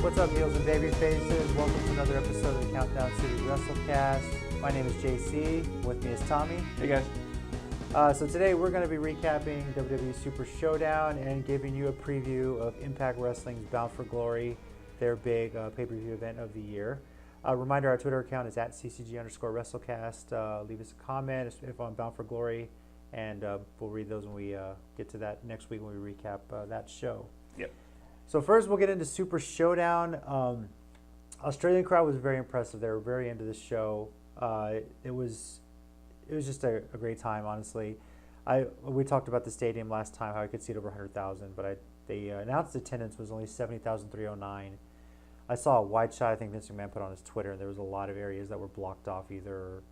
What's up, heels and baby faces? Welcome to another episode of the Countdown City WrestleCast. My name is JC. With me is Tommy. Hey guys. So today we're going to be recapping WWE Super Showdown and giving you a preview of Impact Wrestling's Bound for Glory, their big pay-per-view event of the year. Reminder, our Twitter account is at CCG_WrestleCast. Leave us a comment if on Bound for Glory, and we'll read those when we get to that next week when we recap that show. Yep. So first, we'll get into Super Showdown. Australian crowd was very impressive. They were very into this show. It was just a great time, honestly. We talked about the stadium last time, how I could seat over 100,000, but they announced attendance was only 70,309. I saw a wide shot I think Vince McMahon put on his Twitter, and there was a lot of areas that were blocked off, either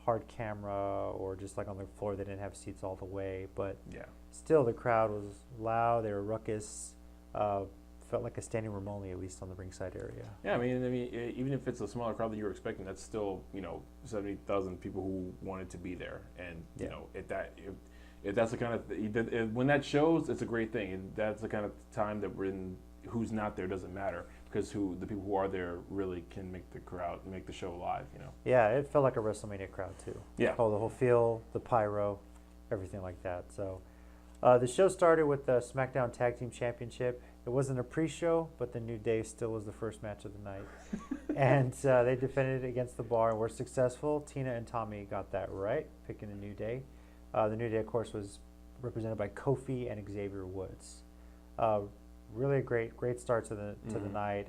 hard camera or just like on the floor they didn't have seats all the way. But yeah, still the crowd was loud. They were ruckus. Felt like a standing room only, at least on the ringside area. Yeah, I mean, even if it's a smaller crowd than you were expecting, that's still 70,000 people who wanted to be there, and if that's the kind of when that shows, it's a great thing. And that's the kind of time that we're in. Who's not there doesn't matter, because the people who are there really can make the show alive. Yeah, it felt like a WrestleMania crowd too. Yeah. Oh, the whole feel, the pyro, everything like that. So. The show started with the SmackDown Tag Team Championship. It wasn't a pre-show, but the New Day still was the first match of the night. And they defended against the Bar and were successful. Tina and Tommy got that right, picking the New Day. The New Day, of course, was represented by Kofi and Xavier Woods. Really a great start to the night.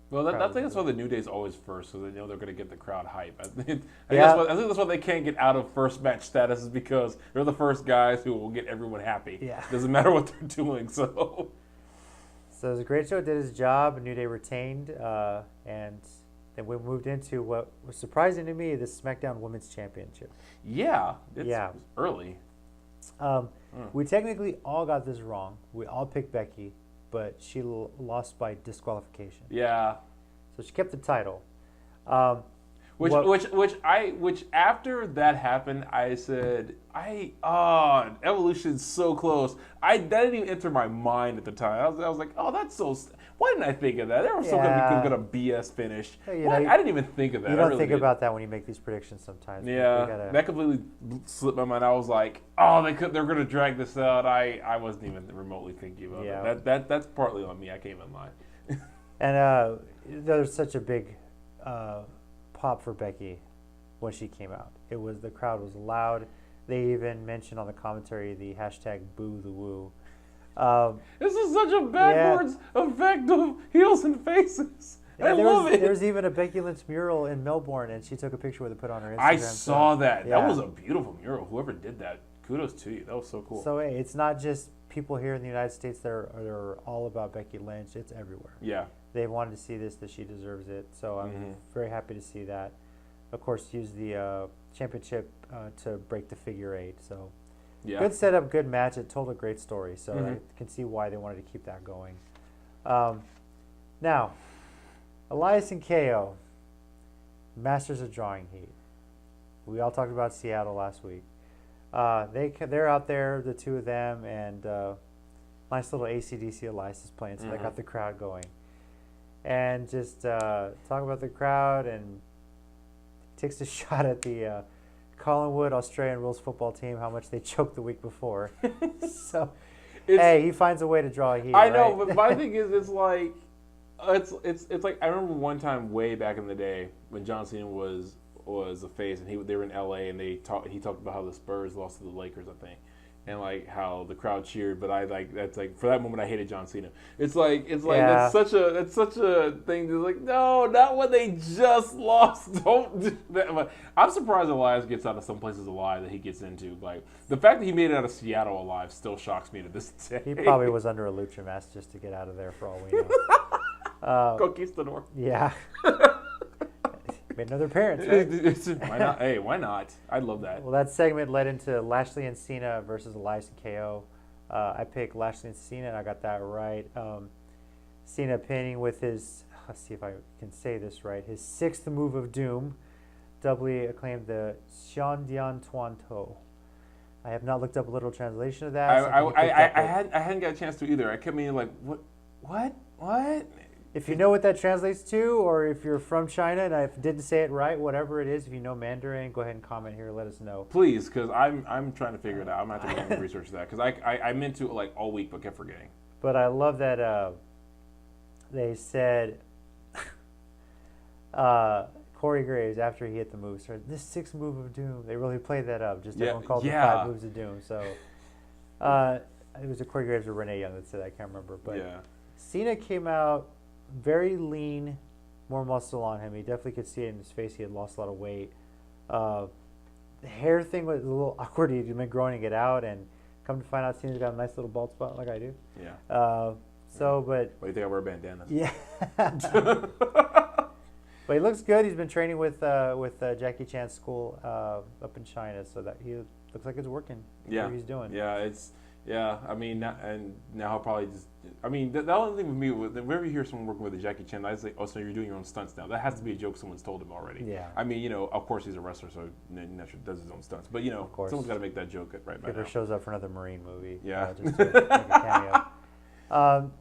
Well, I think that's why the New Day's always first, so they know they're going to get the crowd hype. I think that's why they can't get out of first match status, is because they're the first guys who will get everyone happy. Yeah. Doesn't matter what they're doing. So it was a great show. It did its job. New Day retained, and then we moved into what was surprising to me, the SmackDown Women's Championship. Yeah, it was early. We technically all got this wrong. We all picked Becky, but she lost by disqualification. Yeah. So she kept the title. Which after that happened, I said, Evolution's so close. That didn't even enter my mind at the time. I was like, oh, that's so. Why didn't I think of that? They were so going to be a BS finish. I didn't even think of that. You don't think about that when you make these predictions sometimes. Yeah, that completely slipped my mind. I was like, oh, they're going to drag this out. I wasn't even remotely thinking about it. That's partly on me. I came in line. And there's such a big pop for Becky when she came out. The crowd was loud. They even mentioned on the commentary the hashtag Boo the Woo. This is such a backwards effect of heels and faces. I love it. There's even a Becky Lynch mural in Melbourne, and she took a picture with it, put on her Instagram. I saw that. Yeah. That was a beautiful mural. Whoever did that, kudos to you. That was so cool. So hey, it's not just people here in the United States that are all about Becky Lynch. It's everywhere. Yeah. They wanted to see this, that she deserves it. So I'm very happy to see that. Of course, use the championship to break the figure 8. So good setup, good match. It told a great story. So I can see why they wanted to keep that going. Now, Elias and KO, masters of drawing heat. We all talked about Seattle last week. They're out there, the two of them, and nice little AC/DC Elias is playing, so they got the crowd going. And just talk about the crowd, and takes a shot at the Collingwood Australian rules football team, how much they choked the week before. So, hey, he finds a way to draw heat. I know, but my thing is, it's like I remember one time way back in the day when John Cena was a face, and they were in LA, and he talked about how the Spurs lost to the Lakers, I think, and like how the crowd cheered. But that's like for that moment I hated John Cena. It's like that's such a thing. To like, no, not when they just lost. Don't do that. But I'm surprised Elias gets out of some places alive that he gets into. Like the fact that he made it out of Seattle alive still shocks me to this day. He probably was under a lucha mask just to get out of there, for all we know. Conquistador. Yeah. Made another appearance, right? Why not? Hey, why not? I love that. Well, that segment led into Lashley and Cena versus Elias and KO. I picked Lashley and Cena, and I got that right. Cena pinning with his, let's see if I can say this right, his 6th move of doom, doubly acclaimed the Xiandian Tuanto. I have not looked up a literal translation of that. I hadn't got a chance to either. I kept meaning like, what? If you know what that translates to, or if you're from China and I didn't say it right, whatever it is, if you know Mandarin, go ahead and comment here. Let us know. Please, because I'm trying to figure it out. I'm going to have to go and research that because I meant to like all week but kept forgetting. But I love that they said Corey Graves, after he hit the move, started this 6th move of doom. They really played that up. Just everyone called it 5 moves of doom. So it was a Corey Graves or Renee Young that said that. I can't remember. But Cena came out very lean, more muscle on him. He definitely could see it in his face. He had lost a lot of weight. The hair thing was a little awkward. He'd been growing it out, and come to find out, Cena's got a nice little bald spot like I do. Yeah. But what do you think I wear bandanas? Yeah. But he looks good. He's been training with Jackie Chan's school up in China, so that he looks like it's working. Yeah, he's doing. Yeah, I mean, and now he'll probably just. I mean, the only thing with me, whenever you hear someone working with a Jackie Chan, I say, "Oh, so you're doing your own stunts now?" That has to be a joke someone's told him already. Yeah. I mean, of course he's a wrestler, so naturally does his own stunts. But of course, someone's got to make that joke right by now. If shows up for another Marine movie. Yeah. Just to make a cameo.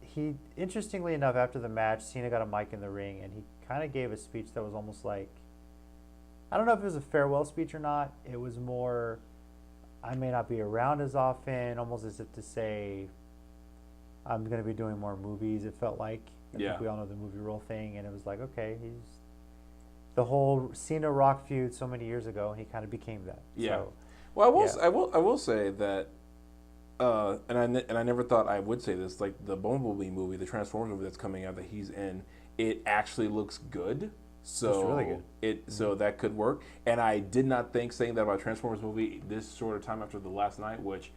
He, interestingly enough, after the match, Cena got a mic in the ring, and he kind of gave a speech that was almost like, I don't know if it was a farewell speech or not. It was more, I may not be around as often, almost as if to say, I'm going to be doing more movies, it felt like. I think we all know the movie role thing, and it was like, okay, he's the whole Cena Rock feud so many years ago, and he kind of became that. Yeah. So, well, I will say that, and I never thought I would say this, like the Bumblebee movie, the Transformers movie that's coming out that he's in, it actually looks good. So it's really good. So that could work. And I did not think saying that about Transformers movie this short of time after the last night, which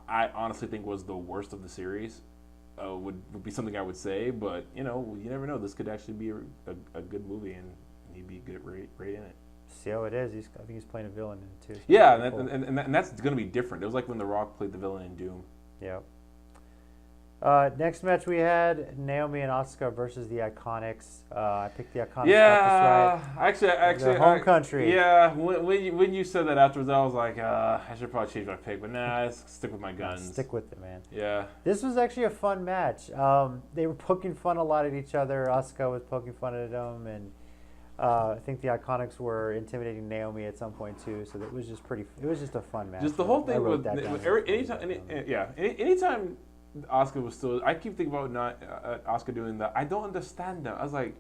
I honestly think was the worst of the series, would be something I would say. But you never know. This could actually be a good movie, and he'd be good right in it. See how it is. I think he's playing a villain in it too. Yeah, and that's going to be different. It was like when The Rock played the villain in Doom. Yeah. Next match we had Naomi and Asuka versus the IKonics. I picked the IKonics. Yeah, actually, their home country. Yeah, when you said that afterwards, I was like, I should probably change my pick, but nah, stick with my guns. Stick with it, man. Yeah. This was actually a fun match. They were poking fun a lot at each other. Asuka was poking fun at them, and I think the IKonics were intimidating Naomi at some point too. So it was just a fun match. Just the whole thing with anytime Asuka was still. I keep thinking about Asuka doing that. I don't understand that. I was like,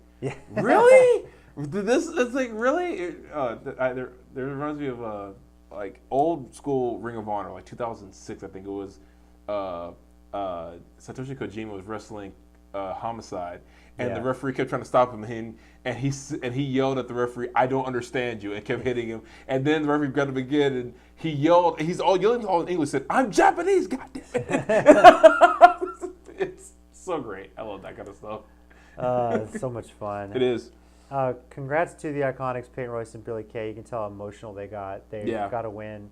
really? It's like really. There reminds me of like old school Ring of Honor, like 2006. I think it was. Satoshi Kojima was wrestling Homicide, and the referee kept trying to stop him, and he yelled at the referee, "I don't understand you," and kept hitting him. And then the referee got him again, and he yelled. He's all yelling all in English. Said, "I'm Japanese, goddamn it!" It's so great. I love that kind of stuff. It's so much fun. It is. Congrats to the IKonics, Peyton Royce and Billie Kay. You can tell how emotional they got. They got a win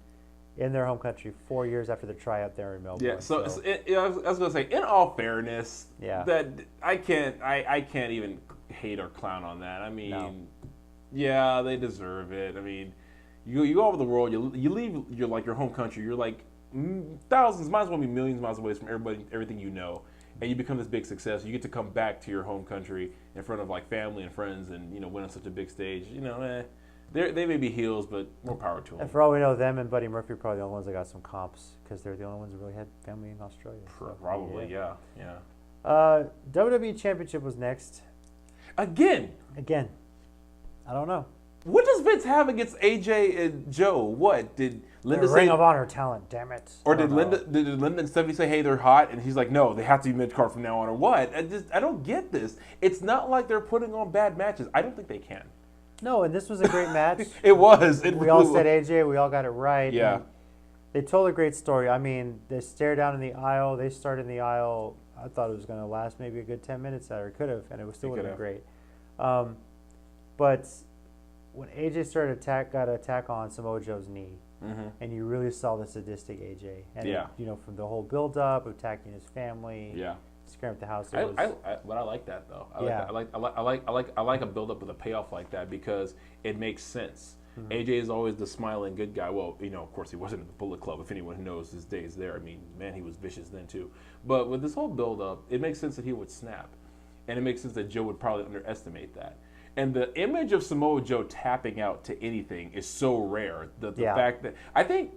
in their home country 4 years after the tryout there in Melbourne. Yeah, so I was going to say, in all fairness, that I can't even hate or clown on that. I mean, they deserve it. I mean, you go over the world, you leave your home country, you're like thousands, might as well be millions of miles away from everything you know, and you become this big success. You get to come back to your home country in front of like family and friends, and win on such a big stage. They may be heels, but more power to them. And for all we know, them and Buddy Murphy are probably the only ones that got some comps because they're the only ones that really had family in Australia. Probably, yeah. WWE Championship was next. Again. I don't know. What does Vince have against AJ and Joe? What did Linda say? Ring of Honor talent, damn it. Or did Linda and Stephanie say, "Hey, they're hot," and he's like, "No, they have to be mid card from now on," or what? I don't get this. It's not like they're putting on bad matches. I don't think they can. No, and this was a great match. It was. We all said AJ. We all got it right. Yeah. They told a great story. I mean, they stare down in the aisle. They started in the aisle. I thought it was going to last maybe a good 10 minutes, or it could have, and it still would have been great. But when AJ got an attack on Samoa Joe's knee, and you really saw the sadistic AJ, and from the whole build-up, attacking his family, scaring up the house. But I like that though. I like a build-up with a payoff like that because it makes sense. AJ is always the smiling good guy. Well, of course he wasn't in the Bullet Club. If anyone knows his days there, I mean, man, he was vicious then too. But with this whole build-up, it makes sense that he would snap. and it makes sense that Joe would probably underestimate that. And the image of Samoa Joe tapping out to anything is so rare. The fact that I think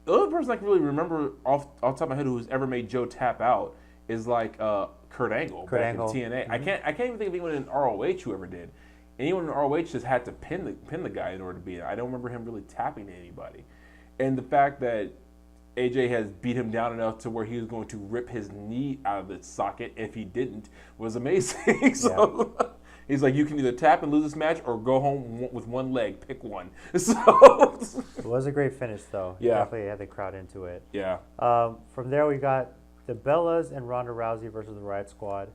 the only person I can really remember off the top of my head who's ever made Joe tap out is like Kurt Angle back in TNA. I can't even think of anyone in ROH who ever did. Anyone in ROH just had to pin the guy in order to beat it. I don't remember him really tapping to anybody. And the fact that AJ has beat him down enough to where he was going to rip his knee out of the socket if he didn't was amazing. So he's like, you can either tap and lose this match or go home with one leg. Pick one. So it was a great finish, though. Yeah. Definitely had the crowd into it. Yeah. From there, we got the Bellas and Ronda Rousey versus the Riot Squad.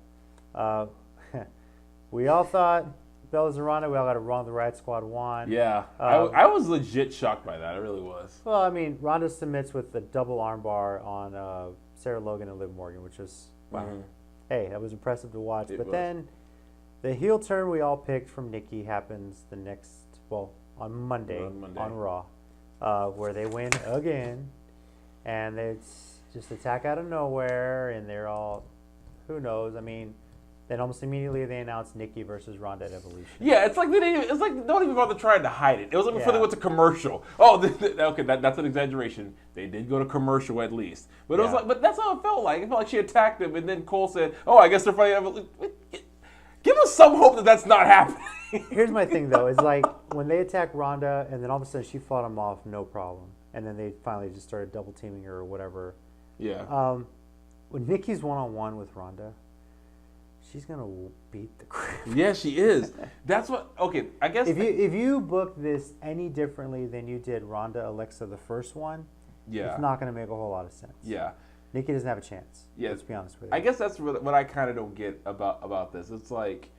We all thought Bellas and Ronda, we all got it wrong. The Riot Squad won. Yeah. I was legit shocked by that. I really was. Well, I mean, Ronda submits with the double armbar on Sarah Logan and Liv Morgan, which was, wow. Mm-hmm. Hey, that was impressive to watch. But then the heel turn we all picked from Nikki happens on Monday on Raw, where they win again. And it's just attack out of nowhere, and they're all, who knows? I mean, then almost immediately they announced Nikki versus Ronda at Evolution. Yeah, it's like don't even bother trying to hide it. It was like before they went to commercial. Oh, okay, that's an exaggeration. They did go to commercial at least, but it was but that's how it felt like. It felt like she attacked him, and then Cole said, "Oh, I guess they're fighting Evolution." Give us some hope that that's not happening. Here's my thing though: is like when they attacked Ronda, and then all of a sudden she fought him off, no problem, and then they finally just started double teaming her or whatever. Yeah. When Nikki's one-on-one with Ronda, she's gonna beat the crap. Yeah, she is. That's what. Okay, I guess if you book this any differently than you did Ronda Alexa the first one, it's not gonna make a whole lot of sense. Yeah. Nikki doesn't have a chance. Yeah. Let's be honest with you. I guess that's what I kind of don't get about this. It's like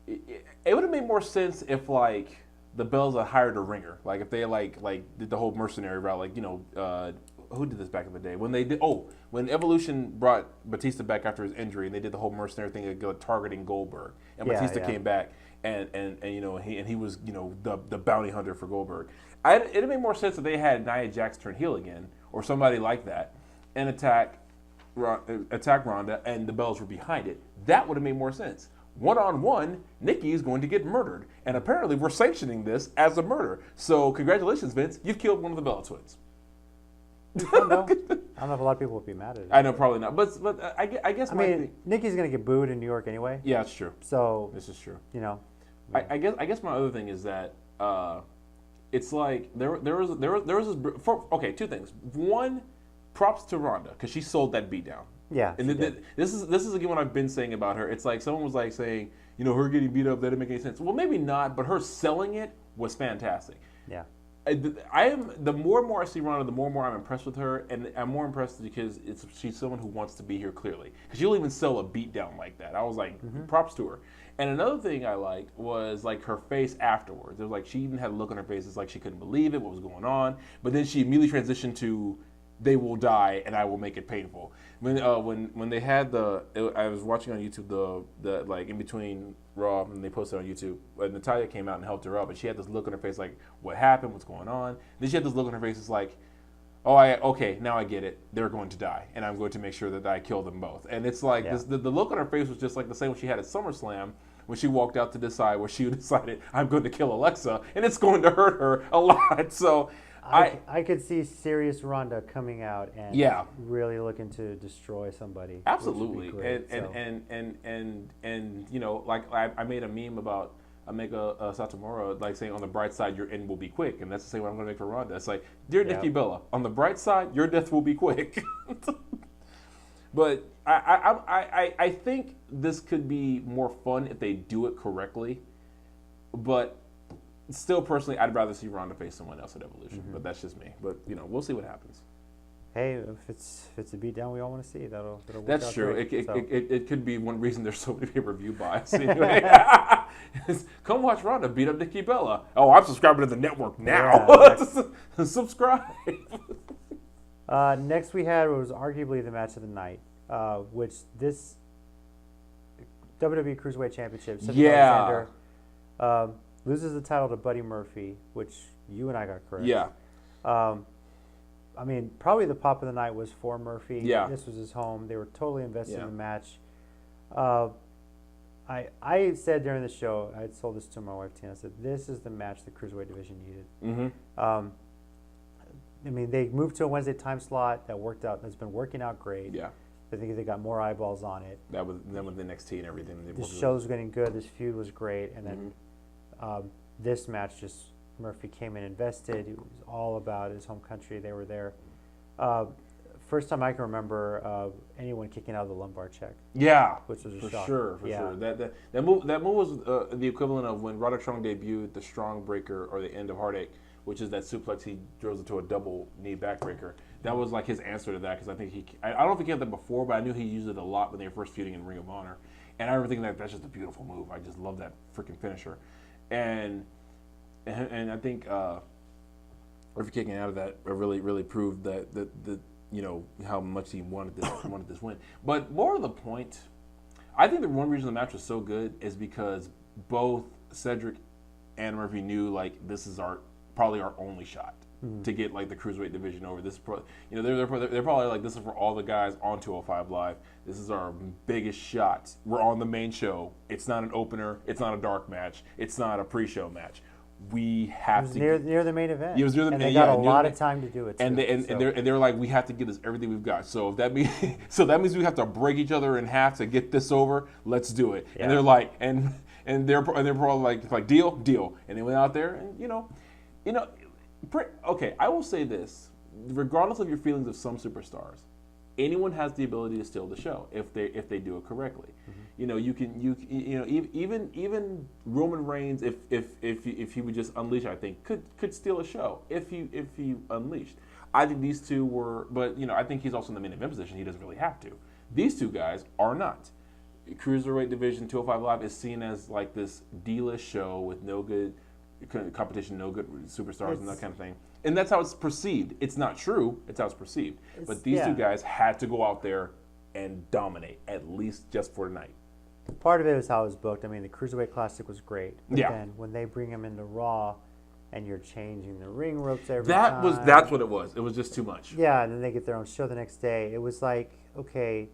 it would have made more sense if like the Bells had hired a ringer, like if they like did the whole mercenary route, like who did this back in the day? When they did, when Evolution brought Batista back after his injury, and they did the whole mercenary thing, targeting Goldberg, and Batista came back, and he was the bounty hunter for Goldberg. It'd make more sense if they had Nia Jax turn heel again, or somebody like that, and attack Ronda, and the Bells were behind it. That would have made more sense. One-on-one, Nikki is going to get murdered, and apparently we're sanctioning this as a murder. So congratulations, Vince, you've killed one of the Bella twins. I don't know if a lot of people would be mad at it. I know, probably not. But I guess Nikki's gonna get booed in New York anyway. Yeah, it's true. So this is true. I guess my other thing is that it's like there was this. Two things. One, props to Ronda because she sold that beatdown. Yeah. And this is again what I've been saying about her. It's like someone was like saying, her getting beat up, that didn't make any sense. Well, maybe not, but her selling it was fantastic. Yeah. The more and more I see Ronda, the more and more I'm impressed with her, and I'm more impressed because she's someone who wants to be here clearly. Because she'll even sell a beatdown like that. I was like, props to her. And another thing I liked was like her face afterwards. It was like she even had a look on her face. It's like she couldn't believe it, what was going on. But then she immediately transitioned to, they will die and I will make it painful. When they had I was watching on YouTube the like in between Raw and they posted on YouTube. Natalya came out and helped her up, and she had this look on her face like, what happened? What's going on? Then she had this look on her face. It's like, okay, now I get it. They're going to die, and I'm going to make sure that I kill them both. And it's like the look on her face was just like the same one she had at SummerSlam when she walked out to decide where she decided, I'm going to kill Alexa, and it's going to hurt her a lot. So. I could see serious Ronda coming out and really looking to destroy somebody. Absolutely, and like I made a meme about Omega Satomura, like saying on the bright side your end will be quick, and that's the same one I'm going to make for Ronda. It's like, dear Nikki Bella, on the bright side your death will be quick. But I think this could be more fun if they do it correctly, but. Still, personally, I'd rather see Ronda face someone else at Evolution, but that's just me. But we'll see what happens. Hey, if it's a beatdown we all want to see, that'll work that's out true. great, It could be one reason there's so many pay-per-view buys. Anyway, come watch Ronda beat up Nikki Bella. Oh, I'm subscribing to the network now. Yeah, subscribe. Next we had was arguably the match of the night, which this WWE Cruiserweight Championship. Cedric Alexander loses the title to Buddy Murphy, which you and I got correct. Yeah. I mean, probably the pop of the night was for Murphy. Yeah. This was his home. They were totally invested in the match. I said during the show, I told this to my wife Tina. I said this is the match the cruiserweight division needed. Mm-hmm. I mean, they moved to a Wednesday time slot that worked out. That's been working out great. Yeah. I think they got more eyeballs on it. That was then with NXT and everything. The show's getting good. This feud was great, and then this match just Murphy came in invested. It was all about his home country. They were there. First time I can remember anyone kicking out of the lumbar check. Yeah, which was a for shock. sure. That move was the equivalent of when Roderick Strong debuted the Strong Breaker or the End of Heartache, which is that suplex he drills into a double knee backbreaker. That was like his answer to that because I think I don't know if he had that before, but I knew he used it a lot when they were first feuding in Ring of Honor. And I remember thinking that's just a beautiful move. I just love that freaking finisher. And I think Murphy kicking out of that really proved that you know how much he wanted this win. But more to the point, I think the one reason the match was so good is because both Cedric and Murphy knew like this is probably our only shot to get like the cruiserweight division over. This, you know, they're probably like this is for all the guys on 205 Live. This is our biggest shot. We're on the main show. It's not an opener. It's not a dark match. It's not a pre-show match. We have to near the main event. It was near the, and they got a lot of time to do it. And they're like, we have to give this everything we've got. So if that means we have to break each other in half to get this over. Let's do it. Yeah. And they're like, and they're probably like deal. And they went out there and you know. Okay, I will say this: regardless of your feelings of some superstars, anyone has the ability to steal the show if they do it correctly. Mm-hmm. You know, even Roman Reigns, if he would just unleash, I think could steal a show if he unleashed. I think these two were, but you know, I think he's also in the main event position. He doesn't really have to. These two guys are not. Cruiserweight division 205 Live is seen as like this D-list show with no good competition, no good superstars, and that kind of thing. And that's how it's perceived. It's not true. It's how it's perceived. But these two guys had to go out there and dominate, at least just for tonight. Part of it was how it was booked. I mean, the Cruiserweight Classic was great. But then when they bring them into Raw and you're changing the ring ropes every time. That's what it was. It was just too much. Yeah, and then they get their own show the next day. It was like, okay,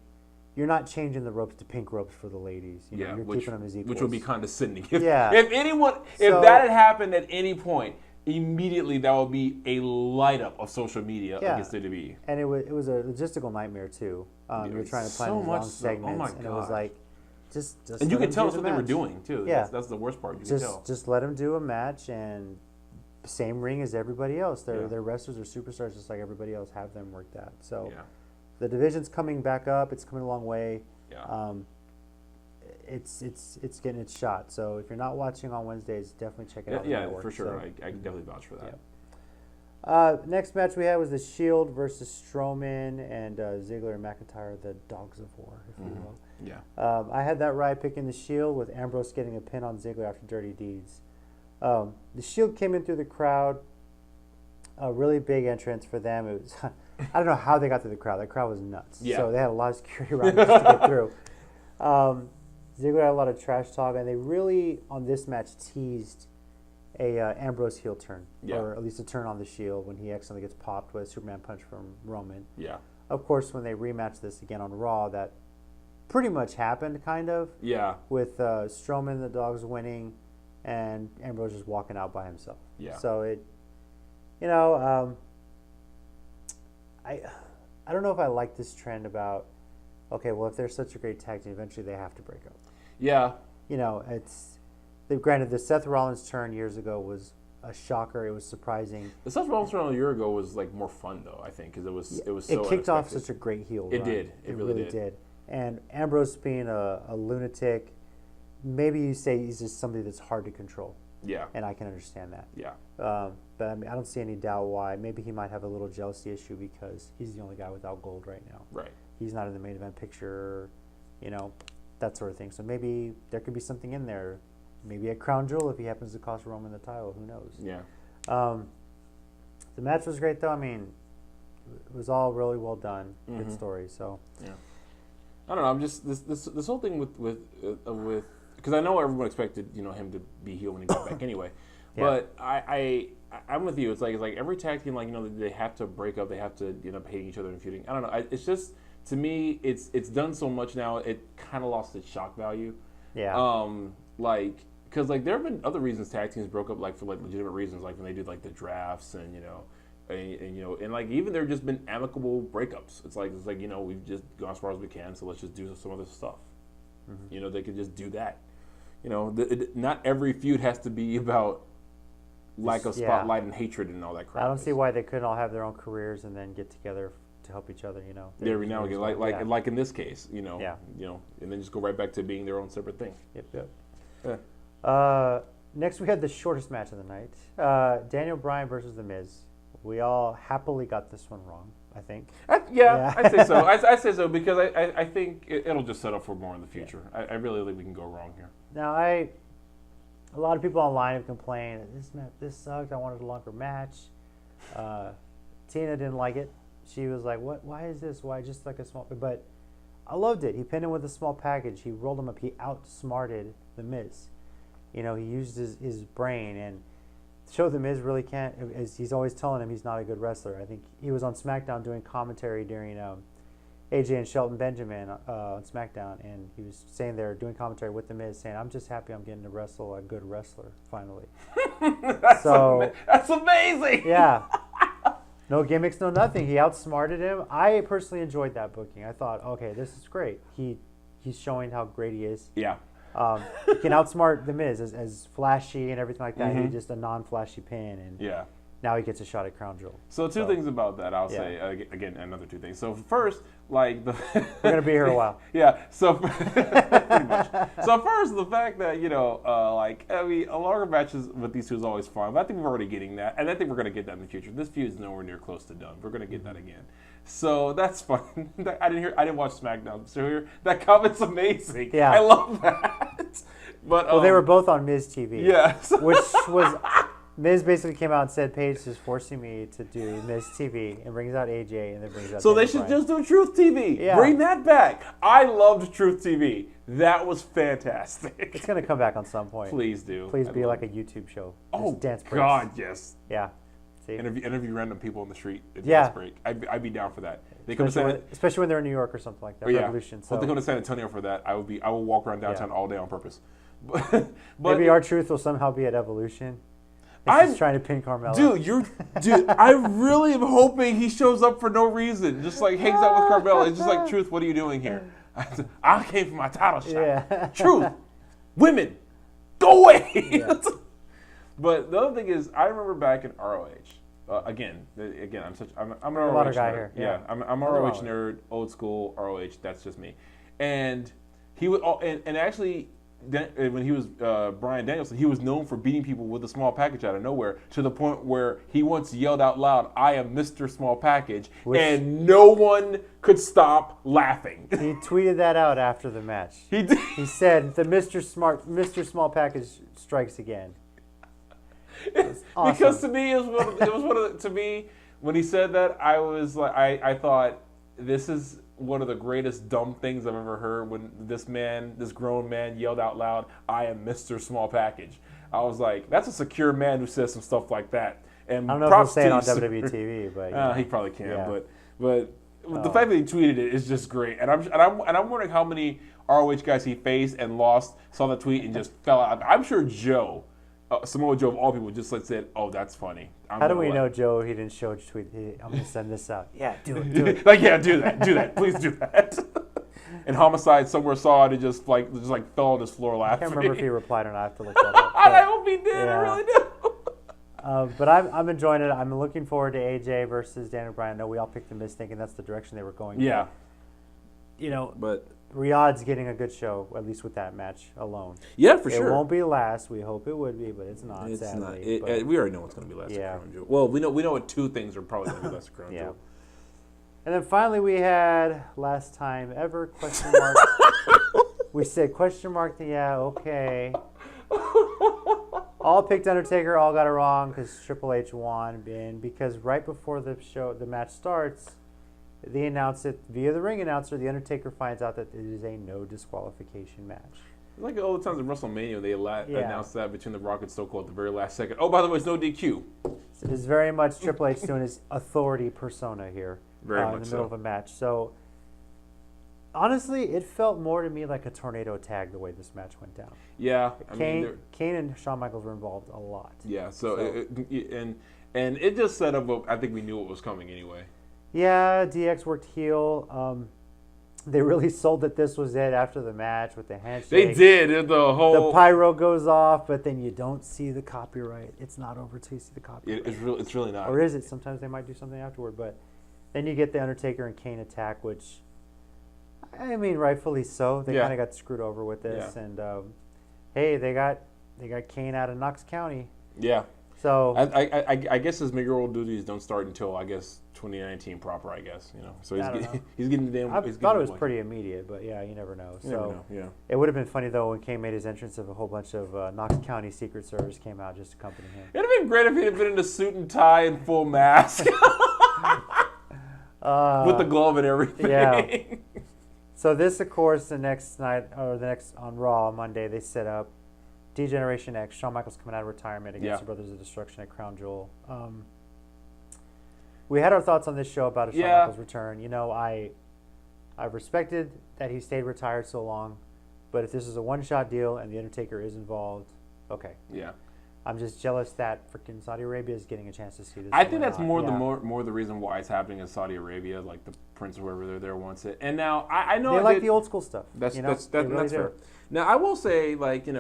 you're not changing the ropes to pink ropes for the ladies. You know, you're keeping them as equals. Which would be condescending. If that had happened at any point, immediately that would be a light up of social media against WWE. And it was a logistical nightmare too. You're trying to plan these long segments, and it was like, just and you could tell us what they were doing too. Yeah, that's the worst part. You could tell. Just let them do a match and same ring as everybody else. They're wrestlers or superstars, just like everybody else. Have them work that. So. Yeah. The division's coming back up. It's coming a long way. Yeah. It's getting its shot. So if you're not watching on Wednesdays, definitely check it out. Yeah, for sure. So, I can definitely vouch for that. Yeah. Next match we had was the Shield versus Strowman and Ziggler and McIntyre, the Dogs of War, if you will. Yeah. I had that Riot picking the Shield with Ambrose getting a pin on Ziggler after Dirty Deeds. The Shield came in through the crowd. A really big entrance for them. It was. I don't know how they got through the crowd. That crowd was nuts. Yeah. So they had a lot of security around just to get through. Ziggler had a lot of trash talk, and they really, on this match, teased a Ambrose heel turn, or at least a turn on the Shield when he accidentally gets popped with a Superman punch from Roman. Yeah. Of course, when they rematched this again on Raw, that pretty much happened, kind of. Yeah. With Strowman and the Dogs winning, and Ambrose just walking out by himself. Yeah. So it, you know. I don't know if I like this trend about, okay, well, if they're such a great tag team, eventually they have to break up. Yeah. You know, granted, the Seth Rollins turn years ago was a shocker. It was surprising. The Seth Rollins turn a year ago was like more fun though, I think, because it was so it kicked off such a great heel run. It did. It really did. And Ambrose being a lunatic, maybe you say he's just somebody that's hard to control. Yeah. And I can understand that. Yeah. But I mean, I don't see any doubt why. Maybe he might have a little jealousy issue because he's the only guy without gold right now. Right. He's not in the main event picture, you know, that sort of thing. So maybe there could be something in there. Maybe a crown jewel if he happens to cost Roman the title. Who knows? Yeah. The match was great, though. I mean, it was all really well done. Good story. So. Yeah. I don't know. I'm just this whole thing with because I know everyone expected him to be heel when he got back anyway. Yeah. But I'm with you. It's like every tag team, they have to break up. They have to hating each other and feuding. I don't know. It's just to me, it's done so much now. It kind of lost its shock value. Yeah. Because there have been other reasons tag teams broke up, for legitimate reasons, like when they did the drafts and even there have just been amicable breakups. It's like we've just gone as far as we can, so let's just do some other stuff. Mm-hmm. They could just do that. Not every feud has to be about lack of spotlight and hatred and all that crap. I don't see why they couldn't all have their own careers and then get together to help each other. Every now and again, like in this case, and then just go right back to being their own separate thing. Yep. Yeah. Next, we had the shortest match of the night: Daniel Bryan versus The Miz. We all happily got this one wrong, I think. I'd say so. I say so because I think it'll just set up for more in the future. Yeah. I really think we can go wrong here. Now, a lot of people online have complained, this sucked, I wanted a longer match. Tina didn't like it. She was like, "What? Why is this? Why just like a small?" But I loved it. He pinned him with a small package. He rolled him up. He outsmarted The Miz. He used his brain and showed The Miz really can't. As he's always telling him he's not a good wrestler. I think he was on SmackDown doing commentary during AJ and Shelton Benjamin on SmackDown, and he was saying they're doing commentary with The Miz, saying, "I'm just happy I'm getting to wrestle a good wrestler finally." That's amazing. Yeah. No gimmicks, no nothing. He outsmarted him. I personally enjoyed that booking. I thought, okay, this is great. He's showing how great he is. Yeah. He can outsmart The Miz as flashy and everything like that. Mm-hmm. He's just a non-flashy pin, and yeah. Now he gets a shot at Crown Jewel. So two things about that. I'll say again another two things. So first, we're gonna be here a while. Yeah. So pretty much. So first, the fact that a longer matches with these two is always fun. But I think we're already getting that, and I think we're gonna get that in the future. This feud is nowhere near close to done. We're gonna get that again. So that's fun. I didn't watch SmackDown. So that comment's amazing. Yeah. I love that. But they were both on Miz TV. Yeah. Which was. Miz basically came out and said, Paige is forcing me to do Miz TV, and brings out AJ and then brings out. So they should just do Truth TV. Yeah. Bring that back. I loved Truth TV. That was fantastic. It's going to come back on some point. Please do. Please be like a YouTube show. Oh, dance breaks. God, yes. Yeah. See? Interview random people on the street. Yeah. Dance break. I'd be down for that. They especially when they're in New York or something like that. Revolution. So if they go to San Antonio for that, I will walk around downtown all day on purpose. But maybe our truth will somehow be at Evolution. I'm trying to pin Carmella. Dude, I really am hoping he shows up for no reason. Just hangs out with Carmella. It's just Truth, what are you doing here? I came for my title shot. Yeah. Truth, women, go away. Yeah. But the other thing is, I remember back in ROH. Again, I'm an ROH nerd. Guy here. Yeah, I'm an ROH nerd, old school ROH. That's just me. And he would, and actually. When he was Bryan Danielson, he was known for beating people with a small package out of nowhere, to the point where he once yelled out loud, "I am Mr. Small Package," and no one could stop laughing. He tweeted that out after the match. He did. He said, "The Mr. Small Package strikes again." Awesome. Because to me, to me, when he said that, I was like, I thought, this is one of the greatest dumb things I've ever heard, when this grown man yelled out loud, "I am Mr. Small Package." I was like, that's a secure man who says some stuff like that. And I don't know if he'll say it on WWE TV, but he probably can. Yeah. But the fact that he tweeted it is just great. And I'm wondering how many ROH guys he faced and lost, saw the tweet and just fell out. I'm sure Joe, Samoa Joe of all people, just said, "Oh, that's funny." How do we know Joe? He didn't show a tweet. I'm gonna send this out. Yeah, do it. do that. Please do that. And Homicide somewhere saw it and just fell on his floor laughing. I can't remember if he replied or not. I have to look that up. I hope he did. Yeah. I really do. But I'm enjoying it. I'm looking forward to AJ versus Daniel Bryan. I know we all picked the Miz thinking that's the direction they were going. Yeah. But Riyadh's getting a good show, at least with that match alone. Yeah, for sure. It won't be last. We hope it would be, but it's not. It's sadly. not. We already know what's going to be last. Yeah. Crown Jewel. Well, we know what two things are probably going to be last Crown Jewel. And then finally we had last time ever question mark. We said question mark. Yeah, okay. All picked Undertaker. All got it wrong because Triple H won. And because right before the match starts, they announce it via the ring announcer. The Undertaker finds out that it is a no disqualification match. Like all the times in WrestleMania, they announced that between The Rock and Stone Cold at the very last second. Oh, by the way, it's no DQ. It is very much Triple H doing his authority persona here very much in the middle of a match. So honestly, it felt more to me like a tornado tag the way this match went down. Yeah, Kane and Shawn Michaels were involved a lot. Yeah, and it just set up what I think we knew what was coming anyway. Yeah, DX worked heel. They really sold that this was it after the match with the handshake. They did. The pyro goes off, but then you don't see the copyright. It's not over till you see the copyright. It's really not. Or is it? Sometimes they might do something afterward, but then you get the Undertaker and Kane attack, which, I mean, rightfully so. They kind of got screwed over with this, and hey, they got Kane out of Knox County. Yeah. So I guess his mayoral duties don't start until 2019 proper. I guess So he's getting the damn. I thought it was pretty immediate, but yeah, you never know. It would have been funny though when Kane made his entrance if a whole bunch of Knox County Secret Service came out just to accompany him. It'd have been great if he had been in a suit and tie and full mask, with the glove and everything. Yeah. So this, of course, the next night on Raw Monday, they set up D-Generation X, Shawn Michaels coming out of retirement against the Brothers of Destruction at Crown Jewel. We had our thoughts on this show about a Shawn Michaels return. I've respected that he stayed retired so long, but if this is a one-shot deal and The Undertaker is involved, okay. Yeah. I'm just jealous that freaking Saudi Arabia is getting a chance to see this. I think that's more the reason why it's happening in Saudi Arabia, like the prince or whoever they're there wants it. And now I know they like the old school stuff. That's really that's fair. Now I will say, I did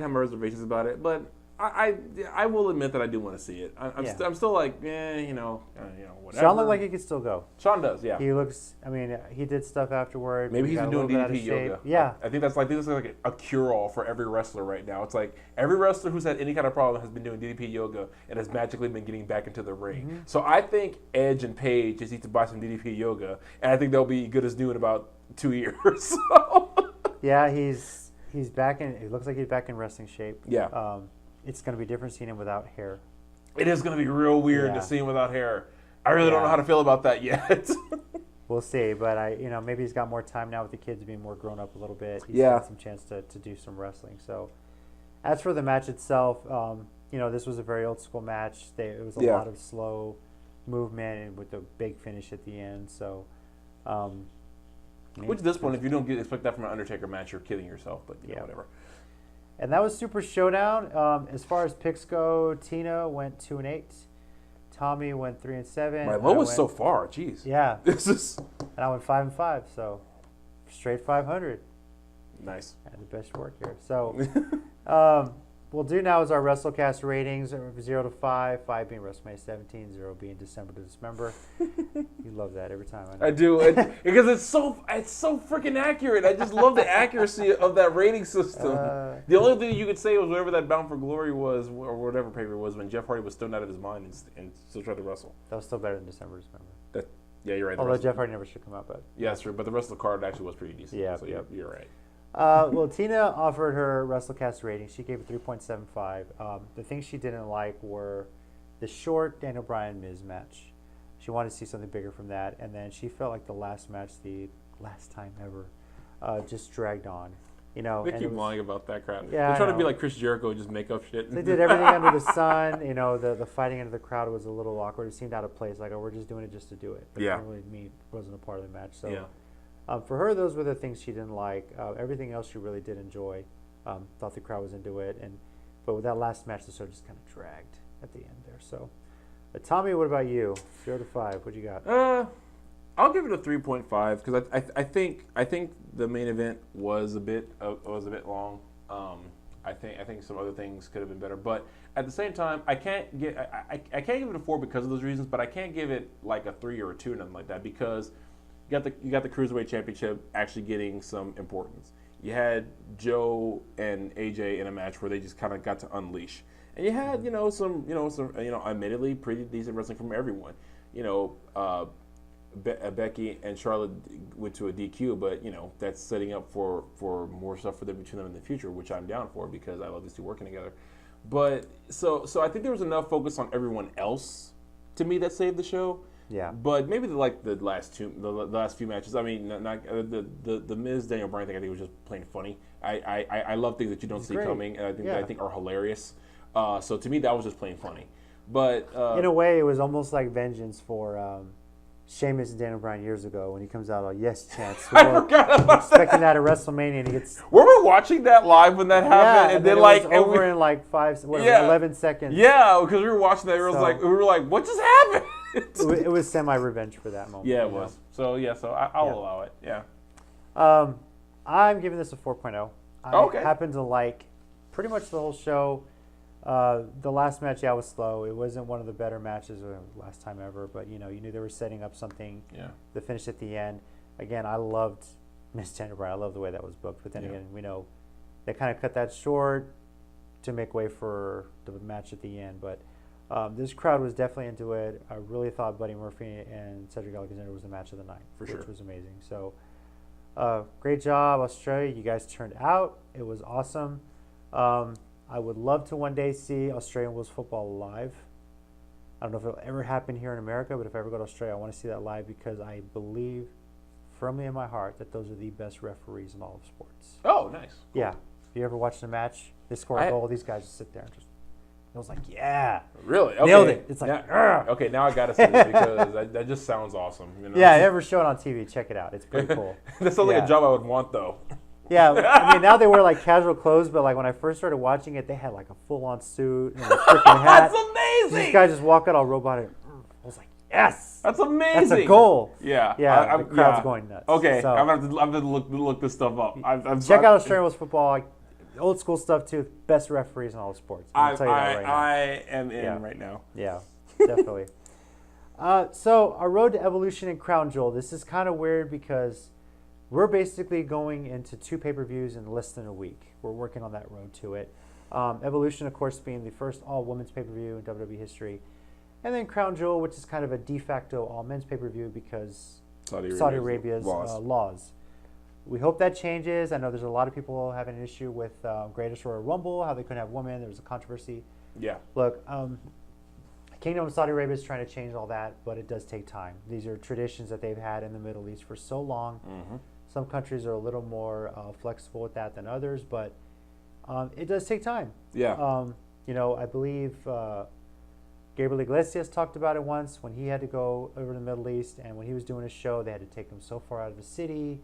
have my reservations about it, but I will admit that I do want to see it. I'm still like, whatever. Shawn looked like he could still go. Shawn does, yeah. He looks. I mean, he did stuff afterward. Maybe he's been doing DDP yoga. Yeah, I think that's like a cure-all for every wrestler right now. It's like every wrestler who's had any kind of problem has been doing DDP yoga and has magically been getting back into the ring. Mm-hmm. So I think Edge and Paige just need to buy some DDP yoga, and I think they'll be good as new in about 2 years. Yeah, he's back in. It looks like he's back in wrestling shape. Yeah. It's going to be different seeing him without hair. It is going to be real weird to see him without hair. I really don't know how to feel about that yet. We'll see, but maybe he's got more time now with the kids being more grown up a little bit. He's got some chance to do some wrestling. So, as for the match itself, this was a very old school match. It was a lot of slow movement and with a big finish at the end. So, which at this point, if you don't expect that from an Undertaker match, you're kidding yourself. But whatever. And that was Super Showdown. As far as picks go, Tina went 2-8. Tommy went 3-7. My low was so far. Jeez. Yeah. This is. And I went 5-5. So straight 500. Nice. I had the best work here. So we'll do now is our WrestleCast ratings 0 to 5. 5 being WrestleMania 17. 0 being December to Dismember. You love that every time. I do because it's so freaking accurate. I just love the accuracy of that rating system. The only thing you could say was whatever that Bound for Glory was, or whatever paper was, when Jeff Hardy was stoned out of his mind and still tried to wrestle. That was still better than December to Dismember. Yeah, you're right. Although Jeff Hardy never should come out, but yeah, that's true. But the rest of the card actually was pretty decent. Yeah, so you're right. Well, Tina offered her WrestleCast rating. She gave it 3.75. The things she didn't like were the short Daniel Bryan Miz match. She wanted to see something bigger from that, and then she felt like the last match, the last time ever, just dragged on. They keep lying about that crap. Yeah, they're trying to be like Chris Jericho and just make up shit. They did everything under the sun. The fighting under the crowd was a little awkward. It seemed out of place. Like, we're just doing it just to do it. But it didn't really mean it wasn't a part of the match. So. For her, those were the things she didn't like. Everything else she really did enjoy. Thought the crowd was into it, but with that last match, the show just kind of dragged at the end there. So, Tommy, what about you? 0 to 5. What you got? I'll give it a 3.5 because I think the main event was a bit long. I think some other things could have been better, but at the same time, I can't give it a 4 because of those reasons. But I can't give it like a 3 or a 2, nothing like that, because you got the Cruiserweight Championship actually getting some importance. You had Joe and AJ in a match where they just kind of got to unleash, and you had some admittedly pretty decent wrestling from everyone. Becky and Charlotte went to a DQ, but that's setting up for more stuff for them between them in the future, which I'm down for because I love these two working together. But so I think there was enough focus on everyone else to me that saved the show. Yeah. But maybe the last few matches. I mean, not the Miz Daniel Bryan thing. I think was just plain funny. I love things that you don't see coming, and I think are hilarious. So to me, that was just plain funny. But in a way, it was almost like vengeance for Sheamus and Daniel Bryan years ago when he comes out all yes chants. I forgot about expecting that at WrestleMania and he gets. Were we watching that live when that happened? Yeah, and then like over in like 11 seconds. Yeah, because we were watching that. We were like, what just happened? It was semi-revenge for that moment. Yeah, it was. So I'll allow it. Yeah. I'm giving this a 4.0. I happen to like pretty much the whole show. The last match, was slow. It wasn't one of the better matches last time ever, but you knew they were setting up something. Yeah. The finish at the end. Again, I loved Miss Daniel Bryan. I love the way that was booked. But then again, we know they kind of cut that short to make way for the match at the end. But this crowd was definitely into it. I really thought Buddy Murphy and Cedric Alexander was the match of the night, which was amazing. So, great job, Australia. You guys turned out. It was awesome. I would love to one day see Australian Rules football live. I don't know if it'll ever happen here in America, but if I ever go to Australia, I want to see that live because I believe firmly in my heart that those are the best referees in all of sports. Oh, nice. Cool. Yeah. If you ever watched a match, they score a goal, these guys just sit there and just, I was like, yeah. Really? Okay. Nailed it. It's like, okay, now I got to see this because that just sounds awesome. Yeah, I never show it on TV. Check it out. It's pretty cool. That sounds like a job I would want, though. Yeah, I mean, now they wear like casual clothes, but like when I first started watching it, they had like a full-on suit and a freaking hat. That's amazing! These guys just walk out all robotic. I was like, yes! That's amazing! That's a goal. Yeah. Yeah, the crowd's going nuts. Okay, so, I'm going to look this stuff up. Check out Australian Rules football, like, old school stuff too. Best referees in all of sports. I'll tell you that right now. I am in right now. Yeah, definitely. So our road to Evolution and Crown Jewel. This is kind of weird because we're basically going into 2 pay-per-views in less than a week. We're working on that road to it. Evolution, of course, being the first all-women's pay-per-view in WWE history. And then Crown Jewel, which is kind of a de facto all-men's pay-per-view because Saudi Arabia's laws. We hope that changes. I know there's a lot of people having an issue with Greatest Royal Rumble, how they couldn't have women. There was a controversy. Yeah. Look, Kingdom of Saudi Arabia is trying to change all that, but it does take time. These are traditions that they've had in the Middle East for so long. Mm-hmm. Some countries are a little more flexible with that than others, but it does take time. Yeah. I believe Gabriel Iglesias talked about it once when he had to go over to the Middle East, and when he was doing a show, they had to take him so far out of the city.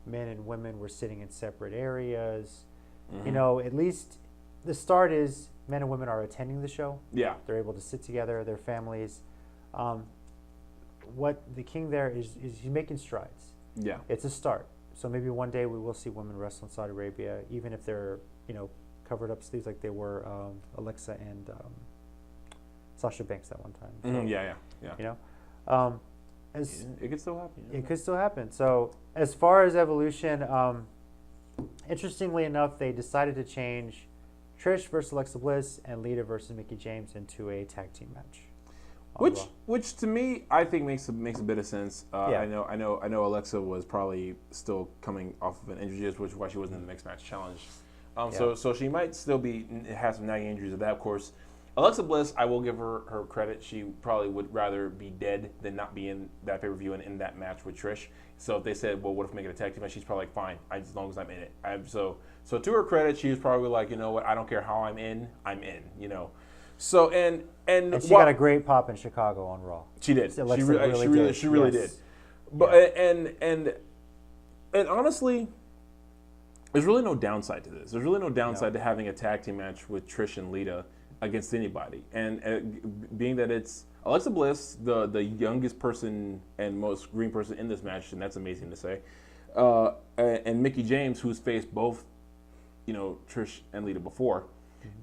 Men and women were sitting in separate areas. Mm-hmm. At least the start is men and women are attending the show. Yeah. They're able to sit together, their families. What the king there is he's making strides. Yeah. It's a start. So maybe one day we will see women wrestle in Saudi Arabia, even if they're, covered up sleeves like they were Alexa and Sasha Banks that one time. So, mm-hmm. Yeah. It could still happen. It could still happen. So as far as Evolution, interestingly enough, they decided to change Trish versus Alexa Bliss and Lita versus Mickie James into a tag team match. Which to me, I think makes a bit of sense. Yeah. I know Alexa was probably still coming off of an injury, which is why she wasn't in the mixed match challenge. So she might still have some nagging injuries of that. Of course, Alexa Bliss, I will give her credit. She probably would rather be dead than not be in that pay-per-view and in that match with Trish. So if they said, well, what if we make it a tag team match? She's probably like, fine, as long as I'm in it. So to her credit, she was probably like, you know what, I don't care how I'm in. So and she got a great pop in Chicago on Raw. She did. She really did. But and honestly, there's really no downside to this. There's really no downside to having a tag team match with Trish and Lita against anybody. And being that it's Alexa Bliss, the youngest person and most green person in this match, and that's amazing to say, and Mickie James, who's faced both, Trish and Lita before,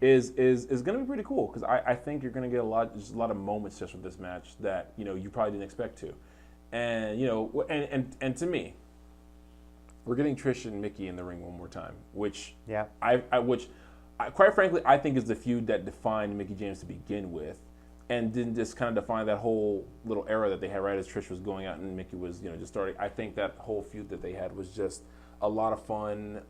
is going to be pretty cool because I think you're going to get a lot of moments just with this match that you probably didn't expect to, and and to me, we're getting Trish and Mickie in the ring one more time, which quite frankly I think is the feud that defined Mickie James to begin with, and didn't just kind of define that whole little era that they had right as Trish was going out and Mickie was just starting. I think that whole feud that they had was just a lot of fun.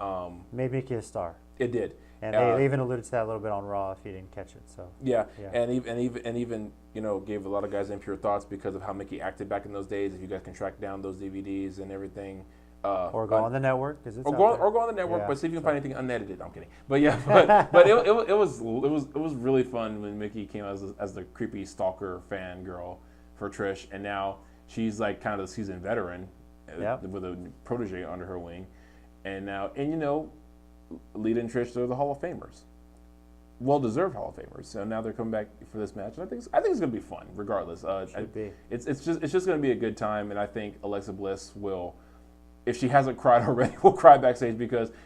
Made Mickie a star. It did. And they even alluded to that a little bit on Raw if you didn't catch it. So yeah. And even gave a lot of guys impure thoughts because of how Mickie acted back in those days. If you guys can track down those DVDs and everything, or go on the network because it's or go on the network. Yeah, but see if you can find anything unedited. I'm kidding. But yeah, but it was really fun when Mickie came out as the creepy stalker fan girl for Trish, and now she's like kind of the seasoned veteran with a protege under her wing. And now, Lita and Trish are the Hall of Famers. Well-deserved Hall of Famers. So now they're coming back for this match. And I think it's going to be fun, regardless. It's just going to be a good time, and I think Alexa Bliss will, if she hasn't cried already, will cry backstage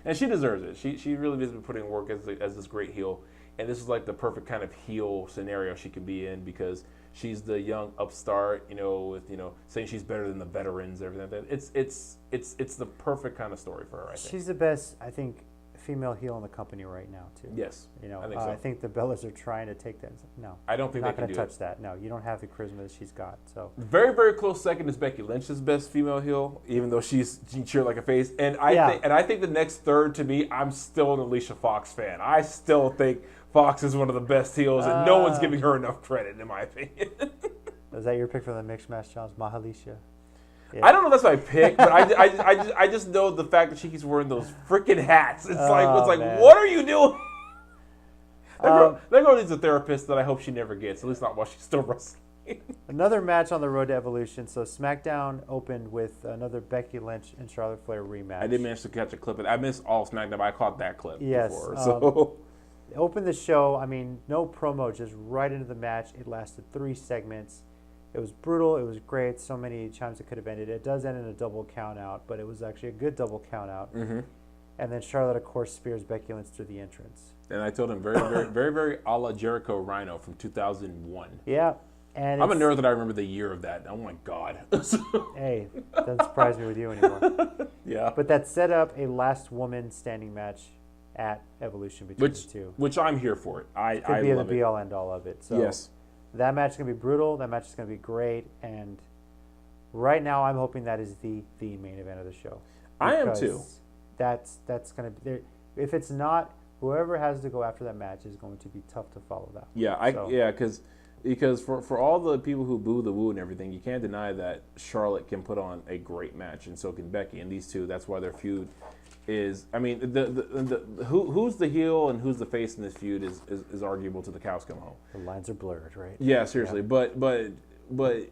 and she deserves it. She really has been putting in work as this great heel, and this is like the perfect kind of heel scenario she could be in because she's the young upstart, with saying she's better than the veterans, everything like that. It's the perfect kind of story for her. I think she's the best. I think. Female heel in the company right now too. Yes, I think so. I think the Bellas are trying to take that. No, I don't think not they can going to touch that. No, you don't have the charisma that she's got. So very, very close second is Becky Lynch's best female heel, even though she cheered like a face. And I think the next third to me, I'm still an Alicia Fox fan. I still think Fox is one of the best heels, and no one's giving her enough credit, in my opinion. Is that your pick for the mixed match challenge, Mahalisha? Yeah. I don't know if that's my pick, but I just know the fact that she keeps wearing those freaking hats. It's like, what are you doing? That girl needs a therapist that I hope she never gets, at least not while she's still wrestling. Another match on the road to Evolution. So SmackDown opened with another Becky Lynch and Charlotte Flair rematch. I did manage to catch a clip. I missed all SmackDown, but I caught that clip before. Opened the show. I mean, no promo, just right into the match. It lasted 3 segments. It was brutal. It was great. So many times it could have ended. It does end in a double count out, but it was actually a good double count out. Mm-hmm. And then Charlotte, of course, spears Becky Lynch through the entrance. And I told him very, very, very, very a la Jericho Rhino from 2001. Yeah. And I'm a nerd that I remember the year of that. Oh, my God. Hey, doesn't surprise me with you anymore. Yeah. But that set up a last woman standing match at Evolution between the two. Which I'm here for it. I could be love the be-all, end-all of it. So yes. That match is going to be brutal. That match is going to be great. And right now, I'm hoping that is the main event of the show. I am too. That's going to be. If it's not, whoever has to go after that match is going to be tough to follow that. Yeah, because for all the people who boo the woo and everything, you can't deny that Charlotte can put on a great match, and so can Becky. And these two, that's why their feud is. I mean, who's the heel and who's the face in this feud is arguable till the cows come home. The lines are blurred, right? Yeah, seriously. Yeah. But but